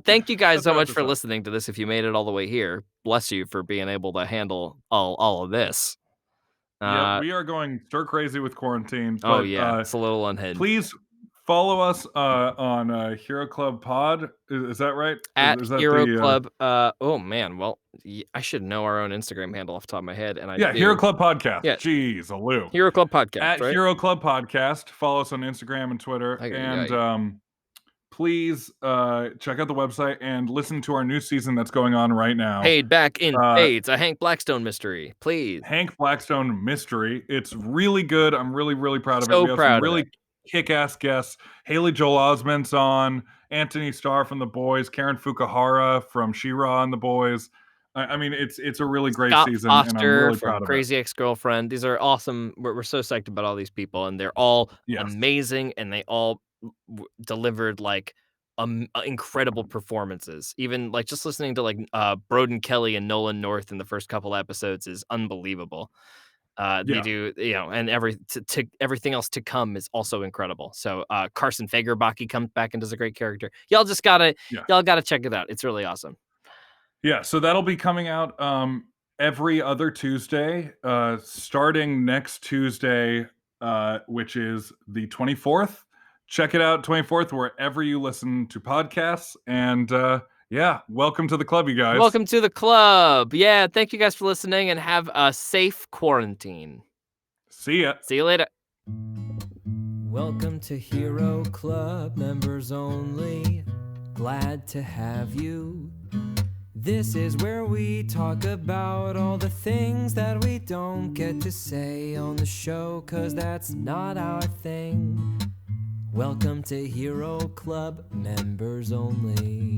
Thank you guys so much for listening to this. If you made it all the way here, bless you for being able to handle all of this. Yeah, we are going stir crazy with quarantine. Oh But, yeah, it's a little unhinged. Please follow us on Hero Club Pod. Is that right? At Is that Hero the, Club. Oh man, well, I should know our own Instagram handle off the top of my head, and I do. Hero Club Podcast. Yeah. Jeez, Alou. Hero Club Podcast. At right? Hero Club Podcast. Follow us on Instagram and Twitter. And please check out the website and listen to our new season that's going on right now. Paid Back in Spades, a Hank Blackstone mystery. Please. Hank Blackstone mystery. It's really good. I'm really, really proud of it. So We have proud some of really kick-ass guests. Haley Joel Osment's on, Anthony Starr from The Boys, Karen Fukuhara from She-Ra and The Boys. It's a really great Scott season, Foster and I'm really from proud of Crazy it. Ex-Girlfriend. These are awesome. We're so psyched about all these people, and they're all Yes. amazing, and they all delivered like incredible performances. Even like just listening to like Broden Kelly and Nolan North in the first couple episodes is unbelievable. They do, and everything else to come is also incredible. So Carson Fagerbaki comes back and does a great character. Y'all gotta check it out. It's really awesome. Yeah, so that'll be coming out every other Tuesday, starting next Tuesday, which is the 24th. Check it out, 24th, wherever you listen to podcasts. And welcome to the club, you guys. Welcome to the club. Yeah, thank you guys for listening, and have a safe quarantine. See ya. See you later. Welcome to Hero Club, members only. Glad to have you. This is where we talk about all the things that we don't get to say on the show, 'cause that's not our thing. Welcome to Hero Club, members only.